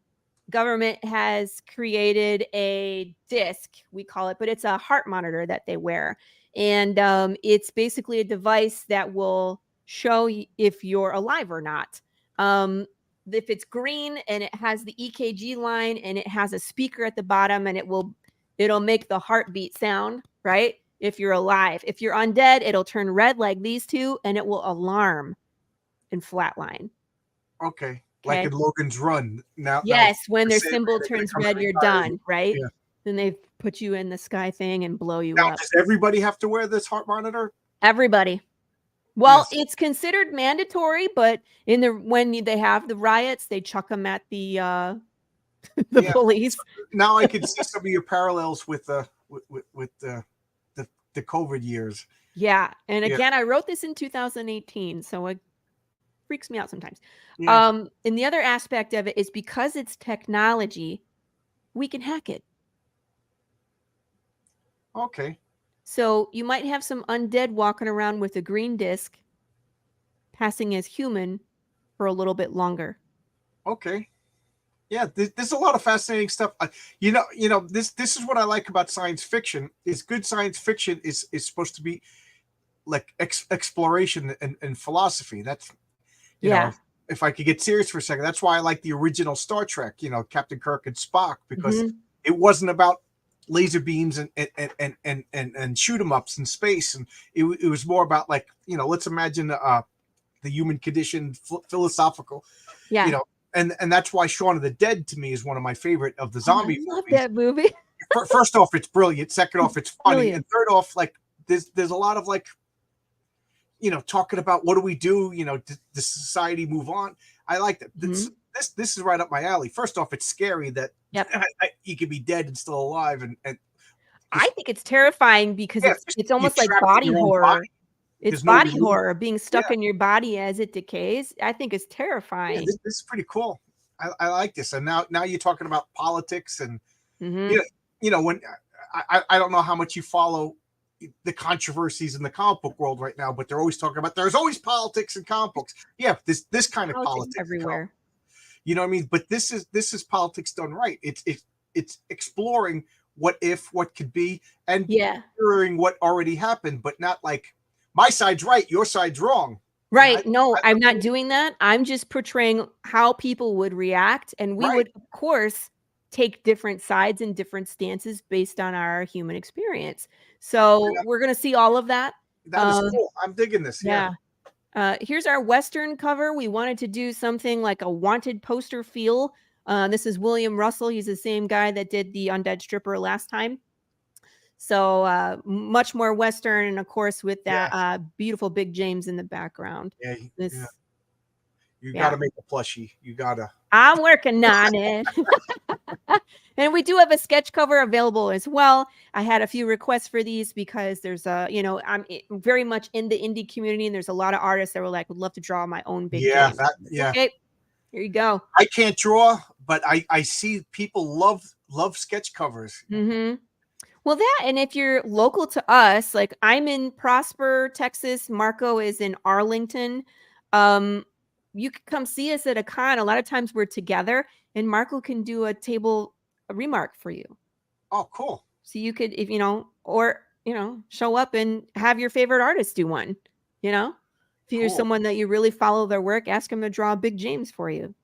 government has created a disc, we call it, but it's a heart monitor that they wear. And it's basically a device that will show if you're alive or not. If it's green and it has the EKG line and it has a speaker at the bottom and it'll make the heartbeat sound, right? If you're alive. If you're undead, it'll turn red like these two and it will alarm and flatline. Okay. Like in Logan's Run. Yes, when their symbol turns red, you're done, right? Yeah. Then they put you in the sky thing and blow you up. Does everybody have to wear this heart monitor? Everybody. Well, it's considered mandatory, but when they have the riots, they chuck them at the police. Now I can see some of your parallels with the COVID years. Yeah, and again, I wrote this in 2018, so it freaks me out sometimes. Yeah. And the other aspect of it is because it's technology, we can hack it. Okay. So you might have some undead walking around with a green disc passing as human for a little bit longer. Okay. Yeah, there's a lot of fascinating stuff. You know, this is what I like about science fiction. Is good science fiction is supposed to be like exploration and philosophy. That's you know, if I could get serious for a second, that's why I like the original Star Trek, you know, Captain Kirk and Spock, because it wasn't about laser beams and shoot 'em ups in space, and it was more about, like, you know, let's imagine the human condition, philosophical, you know, and that's why Shaun of the Dead to me is one of my favorite of the zombie I love movies. that movie. First off, it's brilliant. Second off, it's funny, and third off, like, there's a lot of like, talking about what do we do? Does society move on? I like that. This is right up my alley. First off, it's scary that you could be dead and still alive, and I think it's terrifying because it's almost like body horror. It's body horror, being stuck in your body as it decays. I think is terrifying. Yeah, this is pretty cool. I like this. And now you're talking about politics and when I don't know how much you follow the controversies in the comic book world right now, but they're always talking about there's always politics in comic books. Yeah, this kind of politics everywhere. You know what I mean? But this is politics done right. It's exploring what if, what could be, and mirroring what already happened, but not like my side's right, your side's wrong. Right. No, I'm not doing that. I'm just portraying how people would react. And we would, of course, take different sides and different stances based on our human experience. So we're going to see all of that. That is cool. I'm digging this. Yeah. Here's our Western cover. We wanted to do something like a wanted poster feel. This is William Russell. He's the same guy that did the Undead Stripper last time. So much more Western, and of course with that beautiful Big James in the background. You gotta make a plushie. You gotta. I'm working on it. And we do have a sketch cover available as well. I had a few requests for these because there's I'm very much in the indie community, and there's a lot of artists that were like, would love to draw my own Big James. Okay, here you go. I can't draw, but I see people love sketch covers. Mm-hmm. Well, that, and if you're local to us, like I'm in Prosper, Texas, Marco is in Arlington. You can come see us at a con. A lot of times we're together, and Marco can do a remark for you. Oh, cool. So you could, if show up and have your favorite artist do one. If you're someone that you really follow their work, ask them to draw a Big James for you.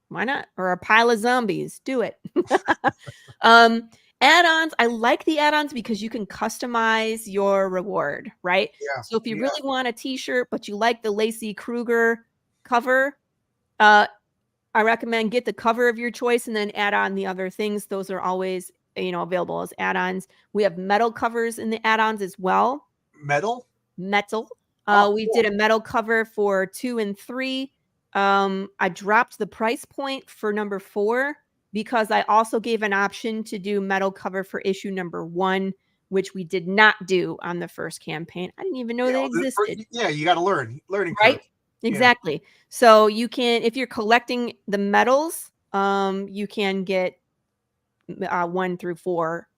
Why not? Or a pile of zombies. Do it. Add-ons. I like the add-ons because you can customize your reward, right? Yeah. So if you really want a t-shirt, but you like the Lacey Kruger cover, I recommend get the cover of your choice and then add on the other things. Those are always, available as add-ons. We have metal covers in the add-ons as well. Metal. We did a metal cover for 2 and 3. I dropped the price point for number 4 because I also gave an option to do metal cover for issue number 1, which we did not do on the first campaign. I didn't even know they existed. You got to learning right? curve. Exactly. Yeah. So you can, if you're collecting the medals, you can get 1 through 4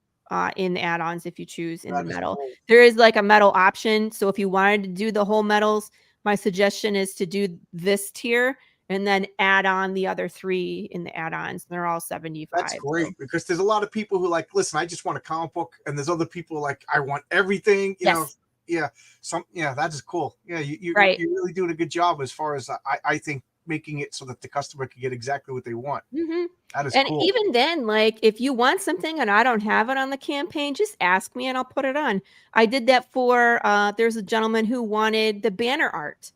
in the add-ons if you choose in the metal. Cool. There is like a metal option. So if you wanted to do the whole medals, my suggestion is to do this tier and then add on the other 3 in the add-ons. They're all $75. That's great because there's a lot of people who like, listen, I just want a comic book, and there's other people like, I want everything. You know, that is cool. Yeah, you're really doing a good job as far as I think making it so that the customer can get exactly what they want. Mm-hmm. That is and cool. Even then, like if you want something and I don't have it on the campaign, just ask me and I'll put it on. I did that for there's a gentleman who wanted the banner art.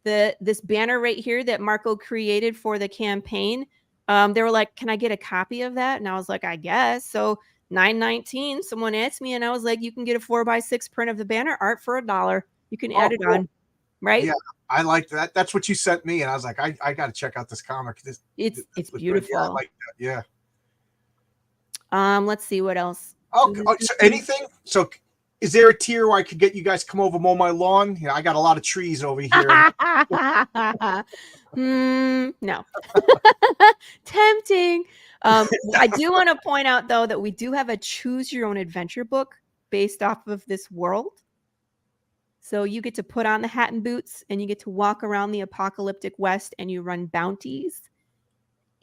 This banner right here that Marco created for the campaign. They were like, can I get a copy of that? And I was like, I guess. So $9.19, someone asked me, and I was like, you can get a 4x6 print of the banner art for $1. You can add it on. Right? Yeah, I like that. That's what you sent me. And I was like, I got to check out this comic. It's beautiful. Yeah, I like that. Yeah. Let's see what else. Okay. So anything? So is there a tier where I could get you guys to come over mow my lawn? I got a lot of trees over here. No. Tempting. I do want to point out though that we do have a choose your own adventure book based off of this world. So you get to put on the hat and boots and you get to walk around the apocalyptic West and you run bounties.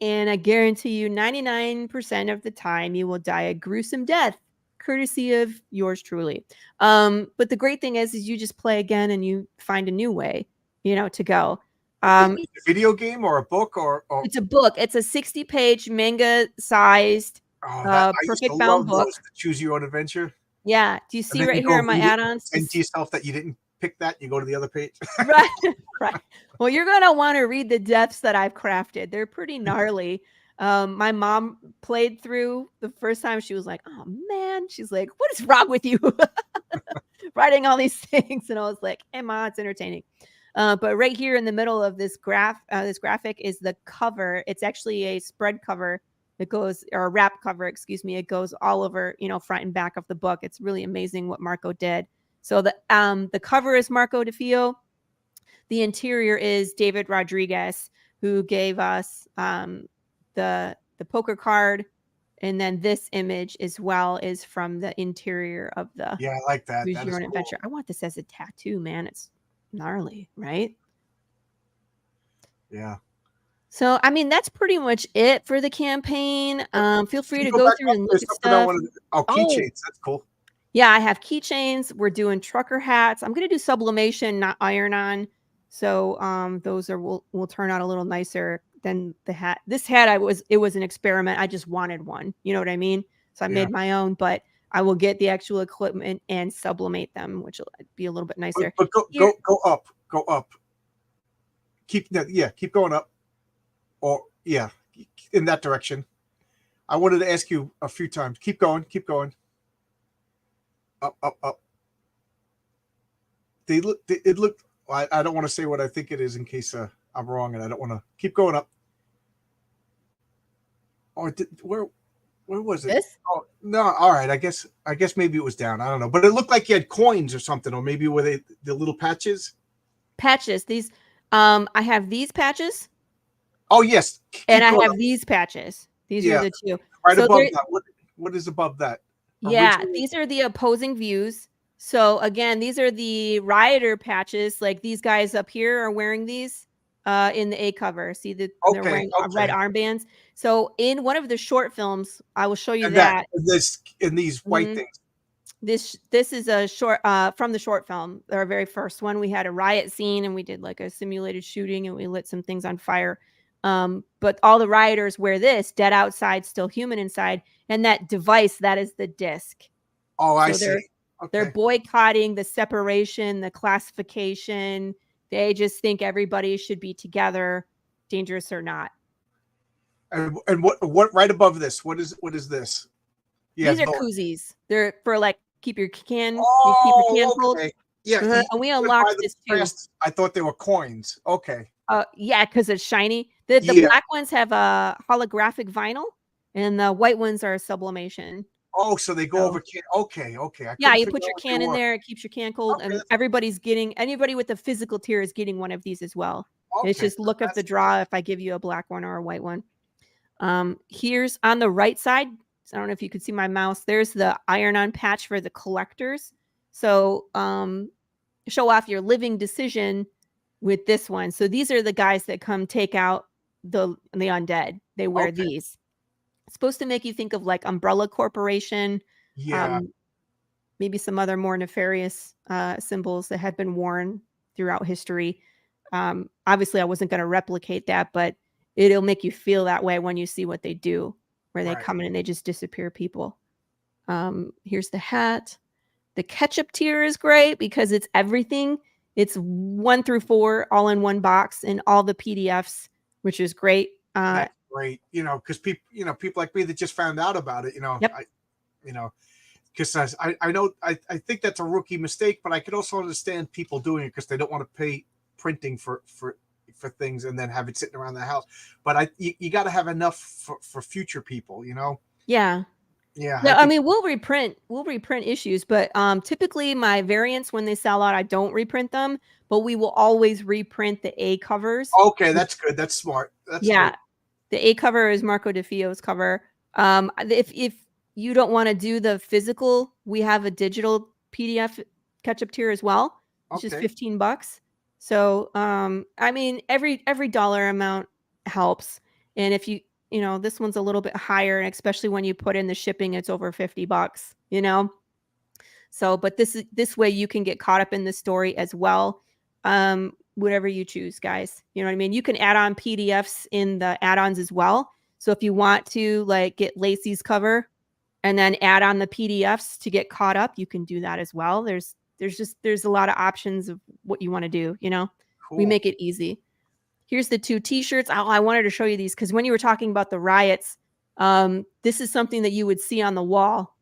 And I guarantee you 99% of the time you will die a gruesome death, courtesy of yours truly. But the great thing is you just play again and you find a new way, to go. Is it a video game or a book or it's a book. It's a 60-page manga sized perfect bound book. Choose your own adventure. Yeah. Do you see right here in my add-ons? And to yourself that you didn't pick that, you go to the other page. Right. Well, you're going to want to read the deaths that I've crafted. They're pretty gnarly. My mom played through the first time. She was like, oh man, she's like, what is wrong with you? writing all these things, and I was like, Emma, it's entertaining. But right here in the middle of this graphic is the cover. It's actually a spread cover that goes, or a wrap cover, excuse me. It goes all over, front and back of the book. It's really amazing what Marco did. So the cover is Marco DeFeo. The interior is David Rodriguez, who gave us the poker card, and then this image as well is from the interior of the Yeah, I like that. Choose That Your is Own cool. Adventure. I want this as a tattoo, man. It's gnarly, right? Yeah. So, I mean, that's pretty much it for the campaign. Feel free Can you to go back through up? and look There's at something I stuff. wanted. Oh, Oh. keychains. That's cool. Yeah, I have keychains. We're doing trucker hats. I'm gonna do sublimation, not iron-on. So those will turn out a little nicer than the hat. This hat it was an experiment. I just wanted one. You know what I mean? So I Yeah. made my own, but I will get the actual equipment and sublimate them, which will be a little bit nicer. But go up. Go up. Keep going up. Or in that direction. I wanted to ask you a few times. Keep going. Up. It looked. I don't want to say what I think it is in case I'm wrong, and I don't want to keep going up. Or where was it? This? Oh no! All right. I guess maybe it was down. I don't know, but it looked like you had coins or something, or maybe were they the little patches? Patches. These. I have these patches. Oh yes. And I have these patches. These are the two. Right So above that. What is above that? Yeah, these are the opposing views. So again, these are the rioter patches. Like these guys up here are wearing these in the A cover. See they're wearing red armbands. So in one of the short films, I will show you that. In these white things. This is a short from the short film, our very first one. We had a riot scene and we did like a simulated shooting and we lit some things on fire. But all the rioters wear this, dead outside, still human inside. And that device, that is the disc. Oh, I see. They're boycotting the separation, the classification. They just think everybody should be together, dangerous or not. And what right above this? What is this? Yeah, these are koozies. They're for like keep your can cold. Yeah, and we unlocked this too. I thought they were coins. Okay. Yeah, because it's shiny. The black ones have a holographic vinyl, and the white ones are sublimation. Oh, so they go over can. Okay. Yeah, you put your can in there. It keeps your can cold, and anybody with a physical tier is getting one of these as well. Okay, it's just look of the draw if I give you a black one or a white one. Here's on the right side. I don't know if you can see my mouse. There's the iron-on patch for the collectors. So show off your living decision with this one. So these are the guys that come take out the undead. They wear these. It's supposed to make you think of like Umbrella Corporation. Yeah. Maybe some other more nefarious symbols that have been worn throughout history. Obviously, I wasn't going to replicate that, but it'll make you feel that way when you see what they do, where they come in and they just disappear people. Here's the hat. The ketchup tier is great because it's everything. It's 1 through 4 all in one box and all the PDFs, which is great. That's great, because people like me that just found out about it, because I know I think that's a rookie mistake, but I could also understand people doing it because they don't want to pay printing for things and then have it sitting around the house. But you got to have enough for future people, Yeah. Yeah. I mean, we'll reprint issues, but typically my variants, when they sell out, I don't reprint them, but we will always reprint the A covers. Okay, that's good. That's smart. That's great. The A cover is Marco DeFeo's cover. If you don't want to do the physical, we have a digital PDF ketchup tier as well, which is $15. So I mean, every dollar amount helps, and if you this one's a little bit higher, and especially when you put in the shipping, it's over $50, So, but this way you can get caught up in the story as well. Whatever you choose, guys. You know what I mean? You can add on PDFs in the add-ons as well. So if you want to like get Lacey's cover and then add on the PDFs to get caught up, you can do that as well. There's a lot of options of what you want to do, Cool. We make it easy. Here's the 2 t-shirts. I wanted to show you these because when you were talking about the riots, this is something that you would see on the wall.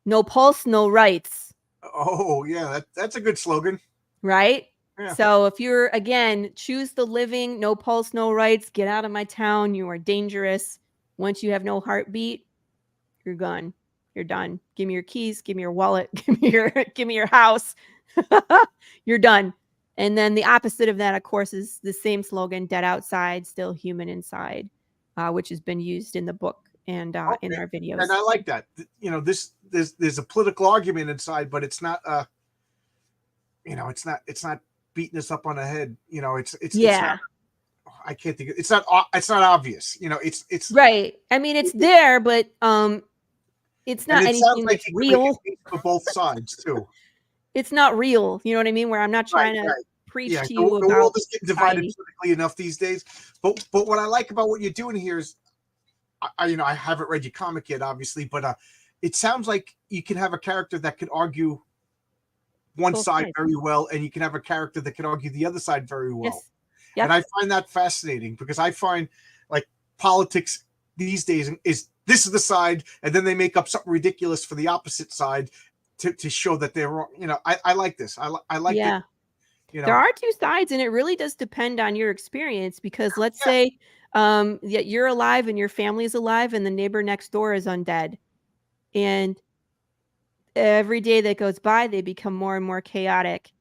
No pulse, no rights. Oh yeah, that's a good slogan. Right? Yeah. So if you're, again, choose the living, no pulse, no rights, get out of my town, you are dangerous. Once you have no heartbeat, you're gone. You're done. Give me your keys, give me your wallet, give me your house. You're done. And then the opposite of that, of course, is the same slogan, dead outside, still human inside, which has been used in the book and in Okay. our videos. And I like that. You know, there's a political argument inside, but it's not it's not beating us up on the head. You know, it's not, I can't think it's not obvious. You know, it's right. I mean, it's there, but it's not and it sounds anything like that's you can make a real. case for both sides too. It's not real. You know what I mean? Where I'm not trying to preach Yeah, to the you world about is getting divided society. politically enough these days. But what I like about what you're doing here is, I haven't read your comic yet, obviously, but it sounds like you can have a character that could argue one Both side sides. very well, and you can have a character that can argue the other side very well. Yes. Yep. And I find that fascinating because I find like politics these days is this is the side, and then they make up something ridiculous for the opposite side to show that they're wrong. You know, I like this. I like Yeah. it. You There know, are two sides, and it really does depend on your experience, because let's yeah, say that you're alive and your family's alive and the neighbor next door is undead. And every day that goes by, they become more and more chaotic.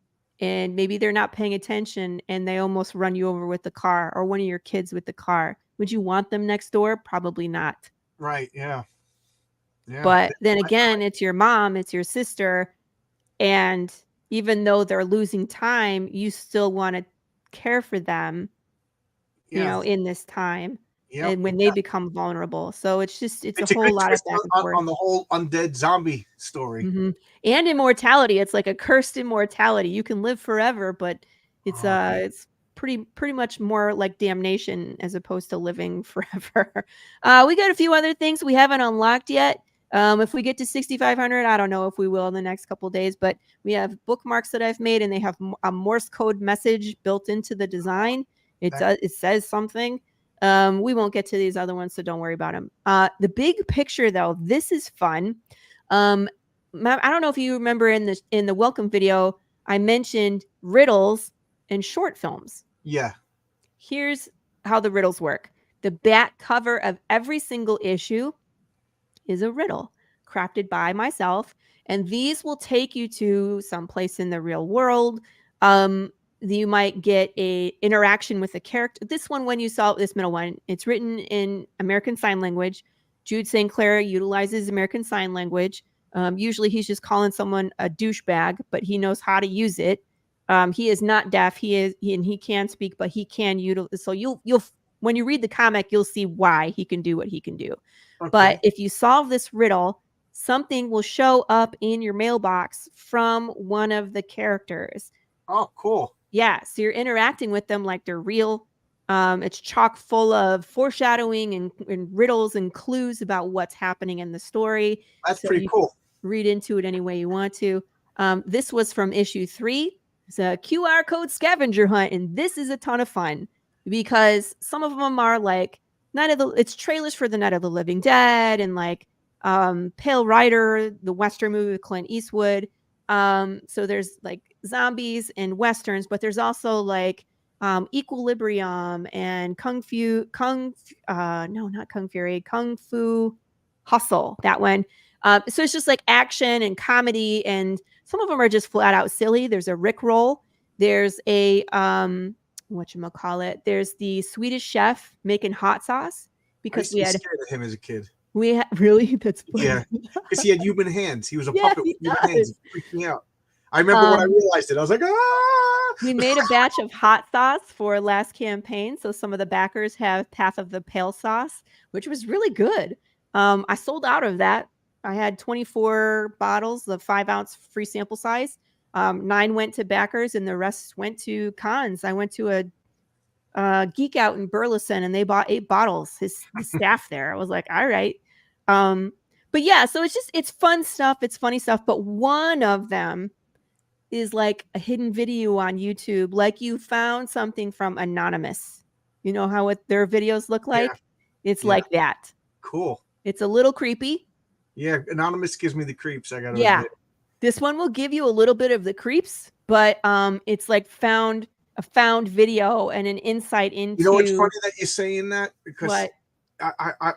And maybe they're not paying attention and they almost run you over with the car, or one of your kids with the car. Would you want them next door? Probably not. right. Yeah. Yeah. But then again, it's your mom, it's your sister. And even though they're losing time, you still want to care for them, Yeah. in this time, Yeah. and when they become vulnerable. So it's a It's a whole good lot of twist back and forth. on the whole undead zombie story. Mhm. And immortality. It's like a cursed immortality. You can live forever, but it's pretty much more like damnation as opposed to living forever. We got a few other things we haven't unlocked yet. If we get to 6,500, I don't know if we will in the next couple days, but we have bookmarks that I've made, and they have a Morse code message built into the design. It says something. We won't get to these other ones, so don't worry about them. The big picture, though, this is fun. I don't know if you remember in the welcome video, I mentioned riddles and short films. Yeah. Here's how the riddles work. The back cover of every single issue is a riddle crafted by myself, and these will take you to someplace in the real world. You might get a interaction with a character. This one, when you saw this middle one, it's written in American Sign Language. Jude St. Clair utilizes American Sign Language. Usually he's just calling someone a douchebag, but he knows how to use it. He is not deaf. He can speak, but he can utilize. So you'll when you read the comic, you'll see why he can do what he can do. Okay. But if you solve this riddle, something will show up in your mailbox from one of the characters. Oh, cool. Yeah, so you're interacting with them like they're real. It's chock full of foreshadowing and riddles and clues about what's happening in the story. That's So pretty you cool. can read into it any way you want to. This was from issue 3. It's a QR code scavenger hunt, and this is a ton of fun because some of them are like it's trailers for the Night of the Living Dead and like Pale Rider, the Western movie with Clint Eastwood. So there's like zombies and Westerns, but there's also like Equilibrium and Kung Fury, Kung Fu Hustle, that one. So it's just like action and comedy, and some of them are just flat out silly. There's a Rickroll. There's a whatchamacallit. There's the Swedish chef making hot sauce because I used to be scared of him as a kid. Really, that's funny. Yeah, because he had human hands. He was a Yeah, puppet with he human does. hands. It freaked me out. I remember when I realized it. I was like, ah! We made a batch of hot sauce for last campaign, so some of the backers have half of the pale sauce, which was really good. I sold out of that. I had 24 bottles, the 5-ounce free sample size. 9 went to backers, and the rest went to cons. I went to a geek out in Burleson, and they bought 8 bottles. His staff there. I was like, all right. But yeah, so it's fun stuff. It's funny stuff. But one of them is like a hidden video on YouTube, like you found something from Anonymous. You know how their videos look like? Yeah. It's like that. Cool. It's a little creepy. Yeah, Anonymous gives me the creeps. I gotta admit. This one will give you a little bit of the creeps, but it's like a found video and an insight into. You know, it's funny that you're saying that because what?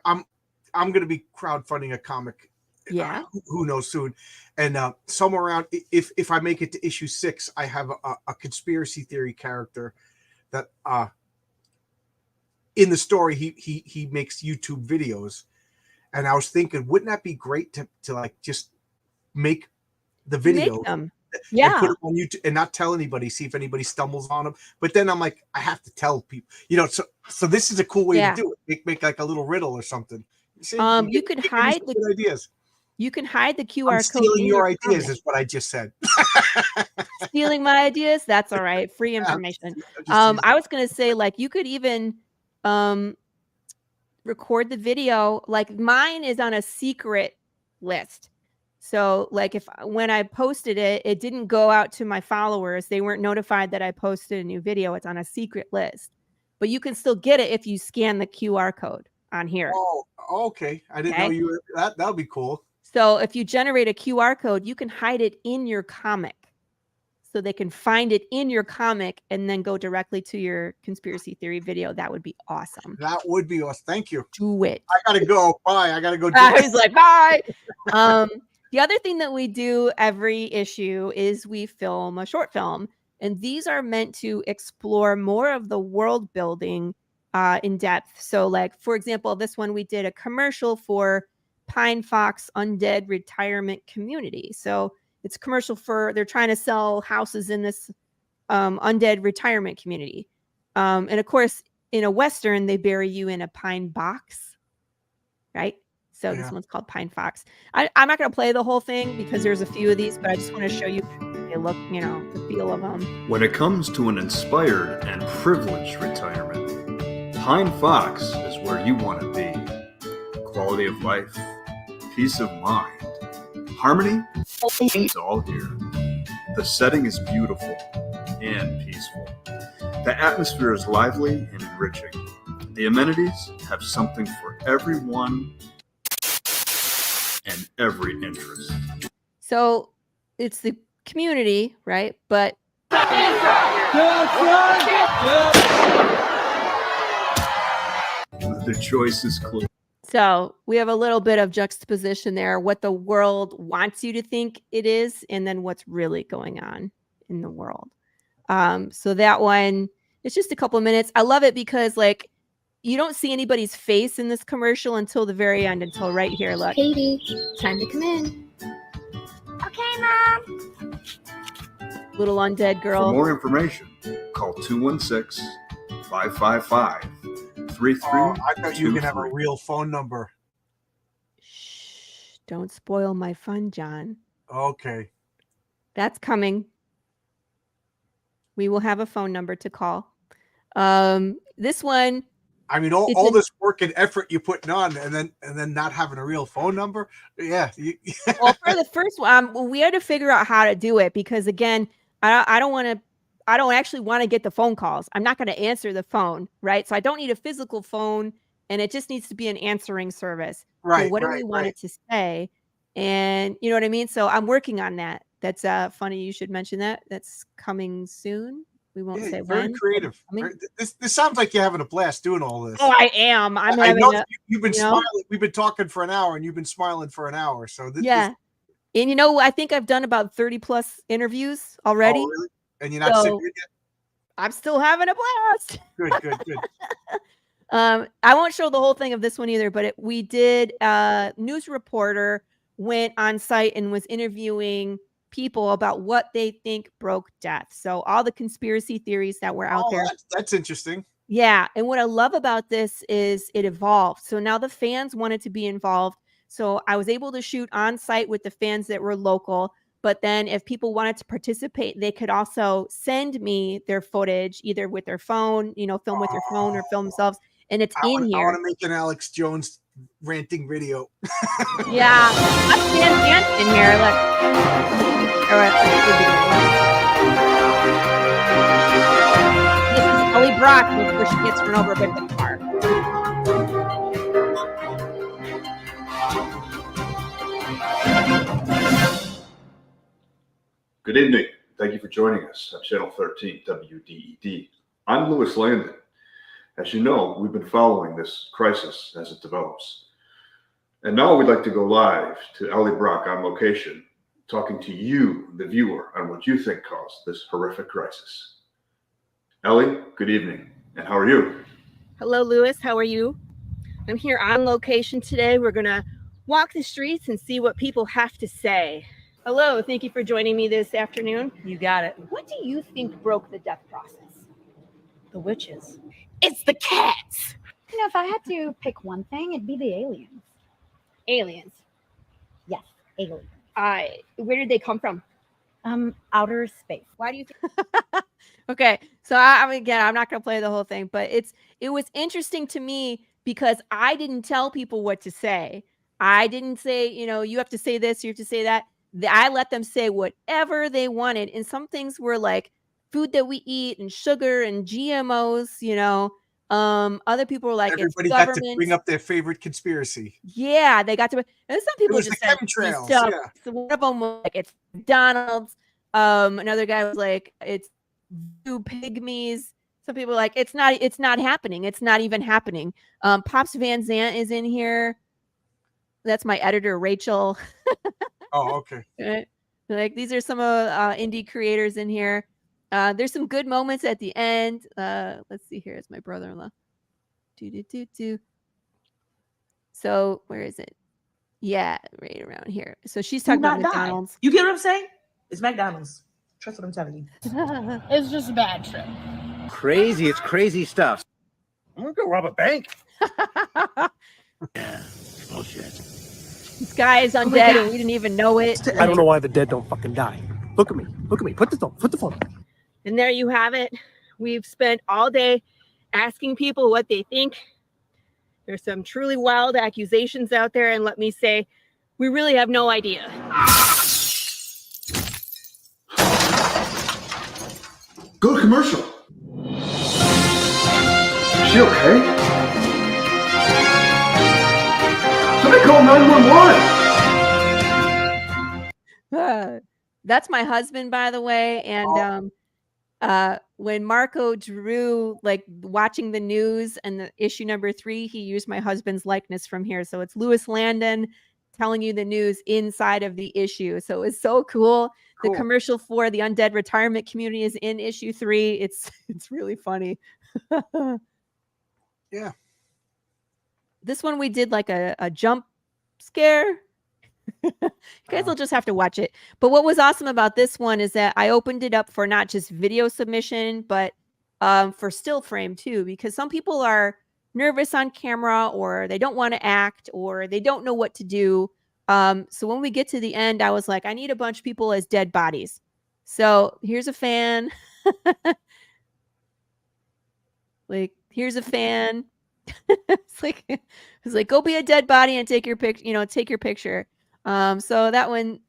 I'm going to be crowdfunding a comic. Yeah. Who knows soon, and somewhere around if I make it to issue 6, I have a conspiracy theory character that in the story he makes YouTube videos, and I was thinking, wouldn't that be great to like just make the video Make them. and put it on YouTube and not tell anybody, see if anybody stumbles on them. But then I'm like, I have to tell people, so this is a cool way to do it. Make like a little riddle or something. See, you could hide the good ideas. You can hide the QR code. Stealing your ideas comic. is what I just said. Stealing my ideas? That's all right. Free information. I was going to say, like, you could even record the video. Like, mine is on a secret list. So, like, when I posted it, it didn't go out to my followers. They weren't notified that I posted a new video. It's on a secret list. But you can still get it if you scan the QR code on here. Oh, okay. I didn't know you were that. That would be cool. So if you generate a QR code, you can hide it in your comic. So they can find it in your comic and then go directly to your conspiracy theory video. That would be awesome. That would be awesome. Thank you. Do it. I got to go. Bye. I got to go. He's like, bye. The other thing that we do every issue is we film a short film. And these are meant to explore more of the world building in depth. So like, for example, this one, we did a commercial for Pine Fox Undead Retirement Community. So it's a commercial for, they're trying to sell houses in this undead retirement community. And of course, in a Western, they bury you in a pine box, right? So this one's called Pine Fox. I'm not going to play the whole thing because there's a few of these, but I just want to show you they look, the feel of them. When it comes to an inspired and privileged retirement, Pine Fox is where you want to be. Quality of life, peace of mind, harmony, it's all here. The setting is beautiful and peaceful. The atmosphere is lively and enriching. The amenities have something for everyone and every interest. So it's the community, right? But the choice is clear. So we have a little bit of juxtaposition there, what the world wants you to think it is, and then what's really going on in the world. So that one, it's just a couple of minutes. I love it because like you don't see anybody's face in this commercial until the very end, until right here. Look. Katie, time to come in. Okay, Mom. Little undead girl. For more information, call 216-555-3323. I thought you were going to have a real phone number. Shh, don't spoil my fun, John. Okay. That's coming. We will have a phone number to call. This one. I mean, all this work and effort you putting on, and then not having a real phone number. Yeah. Well, for the first one, we had to figure out how to do it because again, I don't actually want to get the phone calls. I'm not going to answer the phone, right? So I don't need a physical phone, and it just needs to be an answering service. Right. So what do we want it to say? And you know what I mean? So I'm working on that. That's funny. You should mention that. That's coming soon. We won't say very when. creative. This sounds like you're having a blast doing all this. Oh, I am. I know you've been smiling. We've been talking for an hour, and you've been smiling for an hour. So and I think I've done about 30 plus interviews already. Oh, really? And you're not sick of it yet? I'm still having a blast. Good. I won't show the whole thing of this one either, but we did. News reporter went on site and was interviewing people about what they think broke death. So all the conspiracy theories that were out there. That's interesting. Yeah. And what I love about this is it evolved. So now the fans wanted to be involved. So I was able to shoot on site with the fans that were local. But then if people wanted to participate, they could also send me their footage, either with their phone, film with your phone or film themselves. And it's in here. I want to make an Alex Jones ranting video. Yeah. I can dance in here. Look. All right. This is Ellie Brock before she gets run over by the car. Good evening. Thank you for joining us on Channel 13 WDED. I'm Louis Landon. As you know, we've been following this crisis as it develops. And now we'd like to go live to Ellie Brock on location, talking to you, the viewer, on what you think caused this horrific crisis. Ellie, good evening. And how are you? Hello, Louis. How are you? I'm here on location today. We're going to walk the streets and see what people have to say. Hello. Thank you for joining me this afternoon. You got it. What do you think broke the death process? The witches. It's the cats. You know, if I had to pick one thing, it'd be the aliens. Aliens. Yes, aliens. Where did they come from? Outer space. Why do you think? Okay, so I mean, again, I'm not gonna play the whole thing, but it was interesting to me because I didn't tell people what to say. I didn't say, you have to say this, you have to say that. I let them say whatever they wanted, and some things were like food that we eat and sugar and GMOs. Other people were like, Everybody it's got government. to bring up their favorite conspiracy. Yeah, they got to. And some people was just the said chemtrails, stuff. yeah. So one of them was like, it's McDonald's. Another guy was like, it's voodoo pygmies. Some people were like, it's not happening. It's not even happening. Pops Van Zant is in here. That's my editor, Rachel. Oh, okay. Like these are some of indie creators in here. There's some good moments at the end. Let's see here. It's my brother-in-law. So where is it? Yeah, right around here. So she's talking about McDonald's. You get what I'm saying? It's McDonald's. Trust what I'm telling you. It's just a bad trip. Crazy. It's crazy stuff. I'm gonna go rob a bank. Yeah. Oh shit. This guy is undead and we didn't even know it. I don't know why the dead don't fucking die. Look at me. Look at me. Put the phone. And there you have it. We've spent all day asking people what they think. There's some truly wild accusations out there, and let me say, we really have no idea. Go to commercial. Is she okay? Somebody call 911. That's my husband, by the way. And when Marco drew, like watching the news and the issue number 3, he used my husband's likeness from here. So it's Louis Landon telling you the news inside of the issue. So it's so cool. The commercial for the undead retirement community is in issue 3. It's really funny. Yeah. This one we did like a jump scare. You guys will just have to watch it. But what was awesome about this one is that I opened it up for not just video submission, but for still frame too, because some people are nervous on camera, or they don't want to act, or they don't know what to do. So when we get to the end, I was like, I need a bunch of people as dead bodies. So here's a fan. Like, here's a fan. It's like, go be a dead body and take your picture. So that one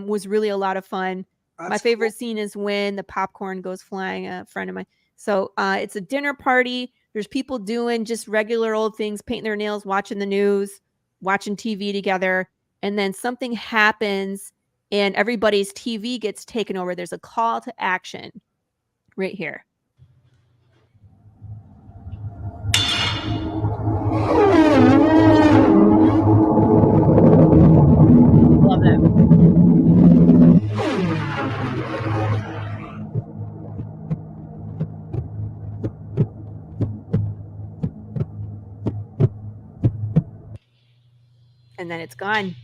was really a lot of fun. My favorite scene is when the popcorn goes flying. A friend of mine. So it's a dinner party. There's people doing just regular old things, painting their nails, watching the news, watching TV together. And then something happens and everybody's TV gets taken over. There's a call to action right here. Love that. And then it's gone.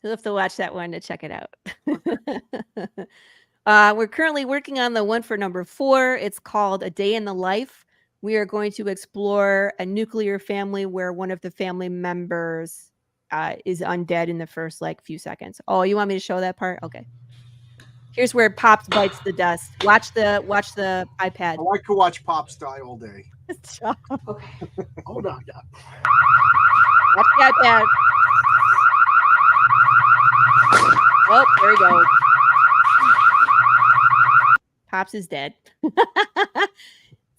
You'll have to watch that one to check it out. We're currently working on the one for number 4. It's called A Day in the Life. We are going to explore a nuclear family where one of the family members is undead in the first few seconds. Oh, you want me to show that part? Okay. Here's where Pops bites the dust. Watch the iPad. Oh, I could watch Pops die all day. Okay. Hold on. Watch the iPad. Oh, there we go. Pops is dead.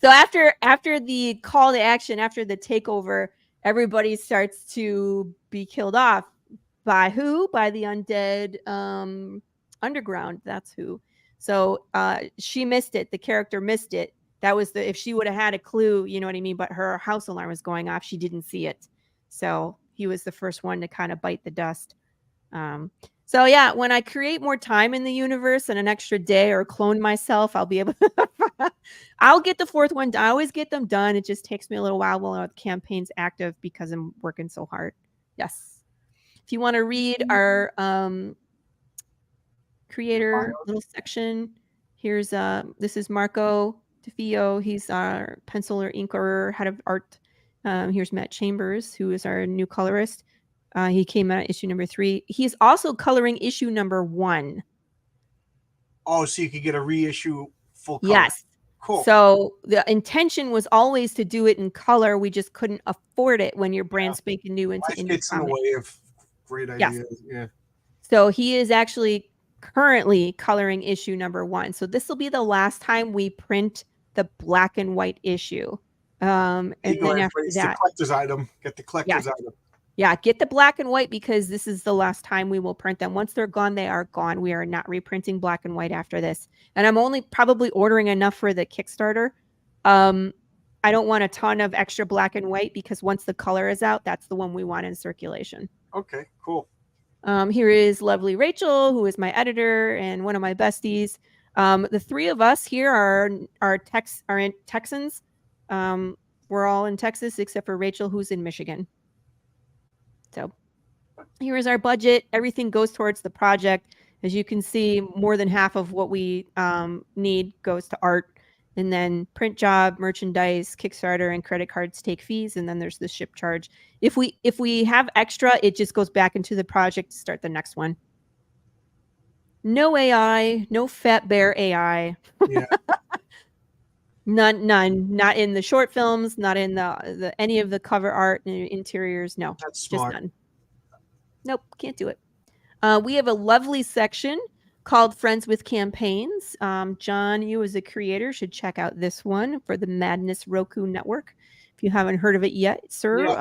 So after the call to action, after the takeover, everybody starts to be killed off. By who? By the undead underground. That's who. So she missed it. The character missed it. That was if she would have had a clue, you know what I mean? But her house alarm was going off. She didn't see it. So he was the first one to kind of bite the dust. So yeah, when I create more time in the universe and an extra day or clone myself, I'll be able I'll get the fourth one. I always get them done. It just takes me a little while while the campaign's active because I'm working so hard. Yes. If you want to read our creator little section, here's this is Marco DeFio. He's our pencil or inker, head of art. Here's Matt Chambers, who is our new colorist. He came out issue number 3. He's also coloring issue number 1. Oh, so you could get a reissue full color. Yes. Cool. So the intention was always to do it in color. We just couldn't afford it when you're brand spanking new into Life indie gets in the comics. way of great ideas. Yes. Yeah. So he is actually currently coloring issue number 1. So this will be the last time we print the black and white issue. And then after it's that, the collector's item. Get the collector's item. Yeah, get the black and white because this is the last time we will print them. Once they're gone, they are gone. We are not reprinting black and white after this. And I'm only probably ordering enough for the Kickstarter. I don't want a ton of extra black and white because once the color is out, that's the one we want in circulation. Okay, cool. Here is lovely Rachel, who is my editor and one of my besties. The 3 of us here are Texans. We're all in Texas except for Rachel, who's in Michigan. So here is our budget. Everything goes towards the project. As you can see, more than half of what we need goes to art. And then print job, merchandise, Kickstarter, and credit cards take fees. And then there's the ship charge. If we have extra, it just goes back into the project to start the next one. No AI, no fat bear AI. Yeah. None, not in the short films, not in the any of the cover art and interiors. No, that's smart. Just none. Nope, can't do it. We have a lovely section called Friends with Campaigns. John, you as a creator should check out this one for the Madness Roku Network. If you haven't heard of it yet, sir,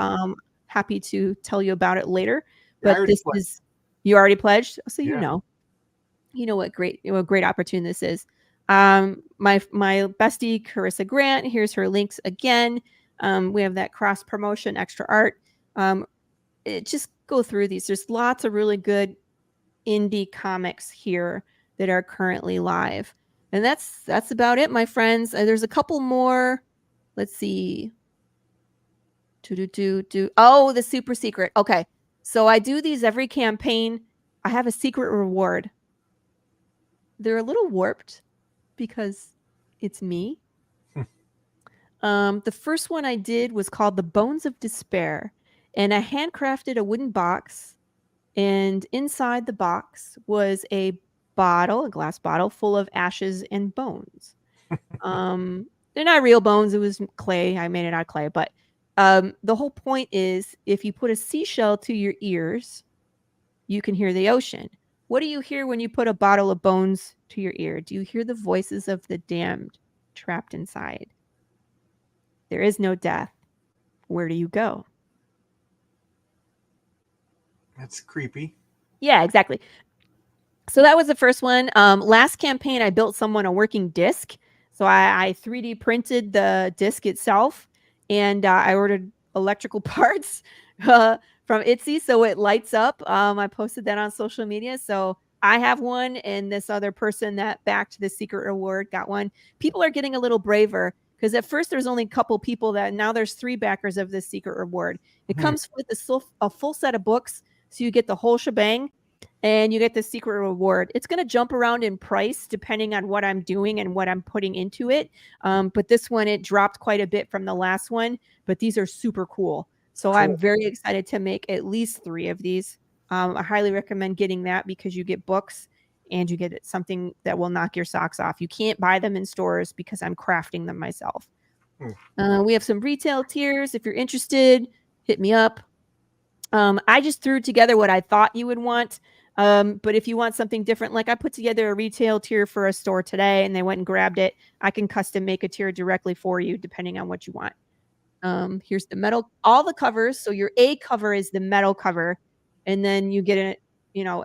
happy to tell you about it later. But this is you already pledged, so you know what great opportunity this is. My bestie Carissa Grant, here's her links again. We have that cross promotion, extra art. Just go through these. There's lots of really good indie comics here that are currently live, and that's about it, my friends. There's a couple more. Let's see. Oh, the super secret. Okay, so I do these every campaign. I have a secret reward. They're a little warped because it's me. The first one I did was called The Bones of Despair, and I handcrafted a wooden box, and inside the box was a glass bottle full of ashes and bones. They're not real bones. It was clay. I made it out of clay, but the whole point is if you put a seashell to your ears, you can hear the ocean. What do you hear when you put a bottle of bones to your ear? Do you hear the voices of the damned trapped inside? There is no death. Where do you go? That's creepy. Yeah, exactly. So that was the first one. Last campaign, I built someone a working disc. So I 3D printed the disc itself, and I ordered electrical parts from Etsy, so it lights up. I posted that on social media. So I have one, and this other person that backed the secret reward got one. People are getting a little braver because at first there's only a couple people now there's 3 backers of this secret reward. It comes with a full set of books, so you get the whole shebang, and you get the secret reward. It's going to jump around in price depending on what I'm doing and what I'm putting into it. But this one, it dropped quite a bit from the last one, but these are super cool. So I'm very excited to make at least 3 of these. I highly recommend getting that because you get books and you get something that will knock your socks off. You can't buy them in stores because I'm crafting them myself. We have some retail tiers. If you're interested, hit me up. I just threw together what I thought you would want. But if you want something different, like I put together a retail tier for a store today and they went and grabbed it, I can custom make a tier directly for you depending on what you want. Here's the metal, all the covers. So your A cover is the metal cover, and then you get it,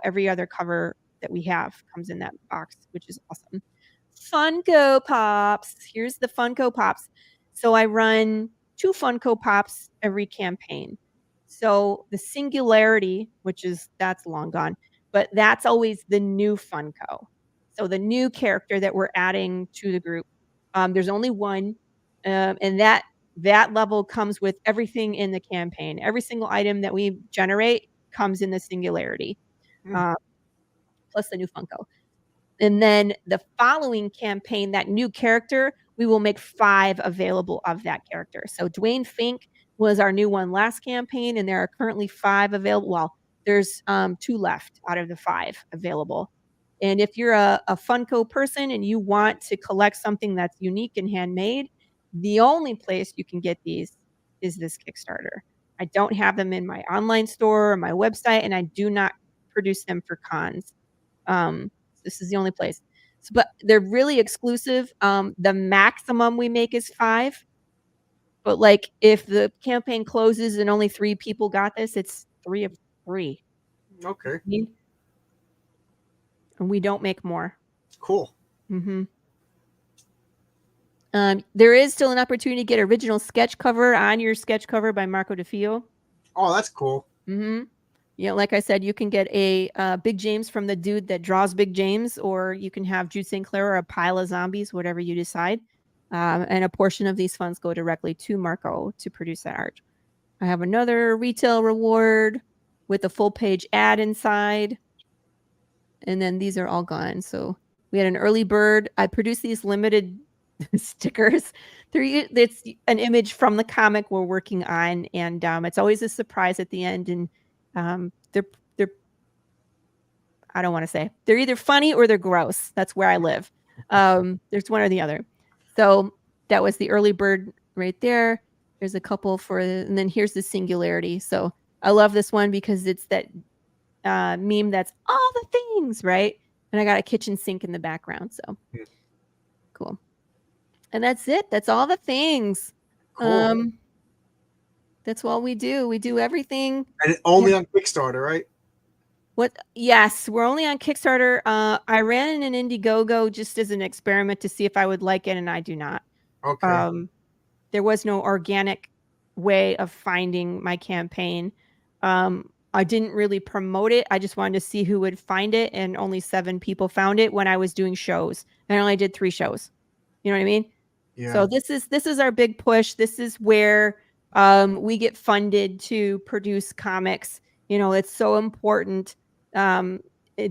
every other cover that we have comes in that box, which is awesome. Funko Pops. Here's the Funko Pops. So I run 2 Funko Pops every campaign. So the Singularity, that's long gone, but that's always the new Funko. So the new character that we're adding to the group. There's only one, and that level comes with everything in the campaign. Every single item that we generate comes in the Singularity, plus the new Funko. And then the following campaign, that new character, we will make 5 available of that character. So Dwayne Fink was our new one last campaign, and there are currently 5 available. Well, there's 2 left out of the 5 available. And if you're a Funko person and you want to collect something that's unique and handmade, the only place you can get these is this Kickstarter. I don't have them in my online store or my website, and I do not produce them for cons. This is the only place. But they're really exclusive. The maximum we make is 5. But like if the campaign closes and only 3 people got this, it's 3 of 3. Okay. And we don't make more. Cool. There is still an opportunity to get original sketch cover on your sketch cover by Marco DeFio. Oh, that's cool. Yeah, like I said, you can get a Big James from the dude that draws Big James, or you can have Jude St. Clair or a pile of zombies, whatever you decide. And a portion of these funds go directly to Marco to produce that art. I have another retail reward with a full page ad inside. And then these are all gone. So we had an early bird. I produced these limited stickers. It's an image from the comic we're working on, and it's always a surprise at the end. And they're I don't want to say, they're either funny or they're gross. That's where I live. There's one or the other. So that was the early bird right there. There's a couple and then here's the Singularity. So I love this one because it's that meme that's all the things, right? And I got a kitchen sink in the background. So cool. And that's it. That's all the things. Cool. That's all we do. We do everything. And only on Kickstarter, right? Yes, we're only on Kickstarter. I ran an Indiegogo just as an experiment to see if I would like it, and I do not. Okay. There was no organic way of finding my campaign. I didn't really promote it. I just wanted to see who would find it, and only 7 people found it when I was doing shows. And I only did 3 shows. You know what I mean? Yeah. So this is our big push. This is where we get funded to produce comics. It's so important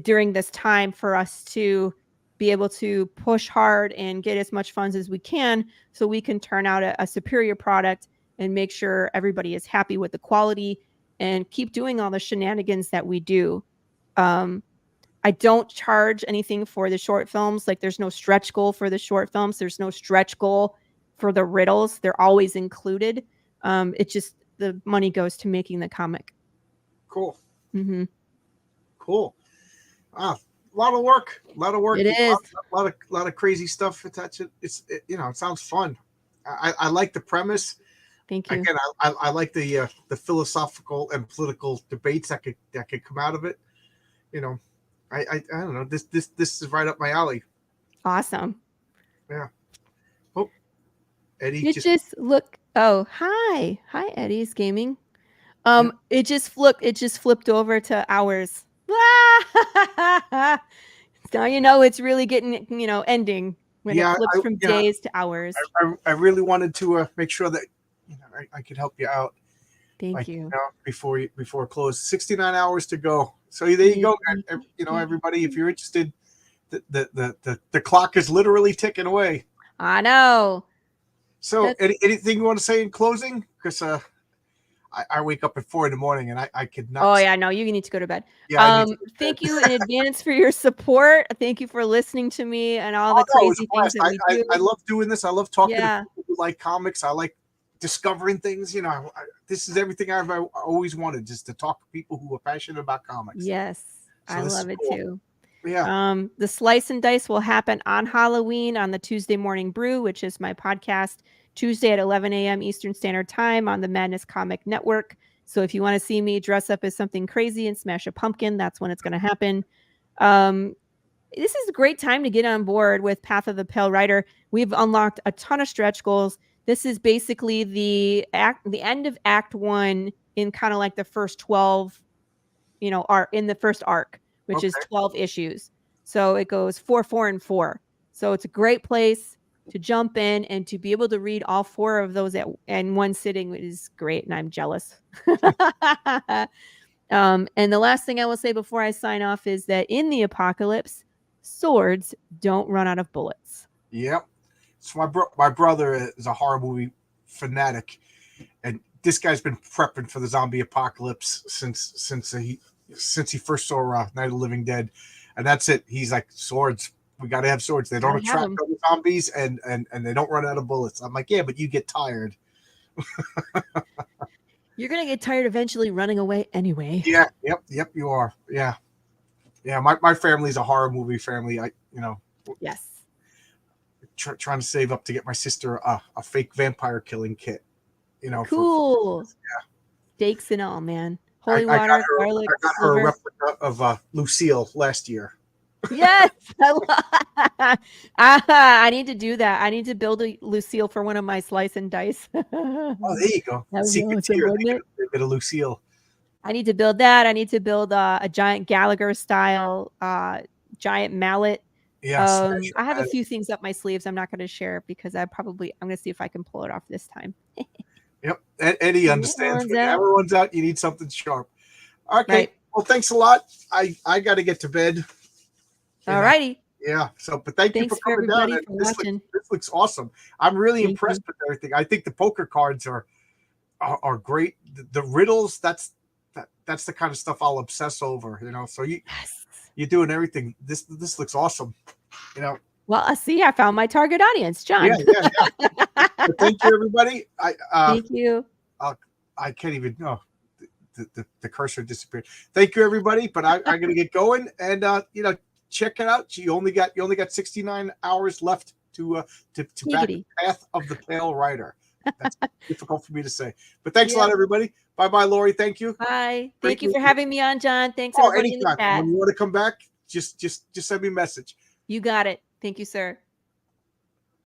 during this time for us to be able to push hard and get as much funds as we can so we can turn out a superior product and make sure everybody is happy with the quality and keep doing all the shenanigans that we do. I don't charge anything for the short films. Like there's no stretch goal for the short films. There's no stretch goal for the riddles. They're always included. It just, the money goes to making the comic. Cool. Cool. Wow. A lot of work. It is. A lot of crazy stuff attached. It sounds fun. I like the premise. Thank you. Again, I like the philosophical and political debates that could come out of it. I don't know. This is right up my alley. Awesome. Yeah. Oh, Eddie. You just look. Oh, hi, Eddie's Gaming. It just flipped over to hours. Now it's really getting ending when it flips from days to hours. I really wanted to make sure that I could help you out. Thank you. Before close, 69 hours to go. So there you go. Everybody, if you're interested, the clock is literally ticking away. I know. So anything you want to say in closing? Because I wake up at 4 a.m. and I could not. Oh yeah, no, you need to go to bed. Yeah. Thank you in advance for your support. Thank you for listening to me and all the crazy things that we do. I love doing this. I love talking to people who like comics. I like discovering things. This is everything I've always wanted, just to talk to people who are passionate about comics. Yes. So I this is love it cool. too. Yeah. The Slice and Dice will happen on Halloween on the Tuesday Morning Brew, which is my podcast, Tuesday at 11 a.m. Eastern Standard Time on the Madness Comic Network. So if you want to see me dress up as something crazy and smash a pumpkin, that's when it's going to happen. This is a great time to get on board with Path of the Pale Rider. We've unlocked a ton of stretch goals. This is basically the end of Act 1 in kind of like the first 12, in the first arc, which is Okay. 12 issues. So it goes 4, 4, and 4. So it's a great place to jump in and to be able to read all 4 of those in one sitting is great, and I'm jealous. And the last thing I will say before I sign off is that in the apocalypse, swords don't run out of bullets. Yep. So my brother is a horror movie fanatic, and this guy's been prepping for the zombie apocalypse since he first saw Night of the Living Dead, and that's it. He's like, swords. We got to have swords. They don't Gotta have attract 'em. other zombies, and they don't run out of bullets. I'm like, yeah, but you get tired. You're gonna get tired eventually running away anyway. Yeah. Yep. You are. Yeah. My family's a horror movie family. Yes. Trying to save up to get my sister a fake vampire killing kit. Cool. Steaks and all, man. Holy I water, got her, garlic, I got her a silver. replica of Lucille last year. Yes. I need to do that. I need to build a Lucille for one of my Slice and Dice. Oh, there you go. That was Secret awesome, tier. wasn't it? They get a Lucille. I need to build that. I need to build a giant Gallagher style giant mallet. Yes. I have a few things up my sleeves. I'm not going to share because I'm going to see if I can pull it off this time. Yep. Eddie understands. When everyone's out, you need something sharp. Okay. Right. Well, thanks a lot. I got to get to bed. All righty. Yeah. So, but thank you for coming down. Everybody for watching. This looks awesome. I'm really Thank impressed you. with everything. I think the poker cards are great. The riddles, that's the kind of stuff I'll obsess over. So you're doing everything. This looks awesome. Well, I see. I found my target audience, John. Yeah. But thank you, everybody. Thank you. I can't even know. The cursor disappeared. Thank you, everybody. But I'm gonna get going, and check it out. You only got 69 hours left to back the Path of the Pale Rider. That's difficult for me to say. But thanks a lot, everybody. Bye, Laurie. Thank you. Bye. Thank you for having me on, John. Thanks everybody in the Anytime. chat. When you want to come back, just send me a message. You got it. Thank you, sir.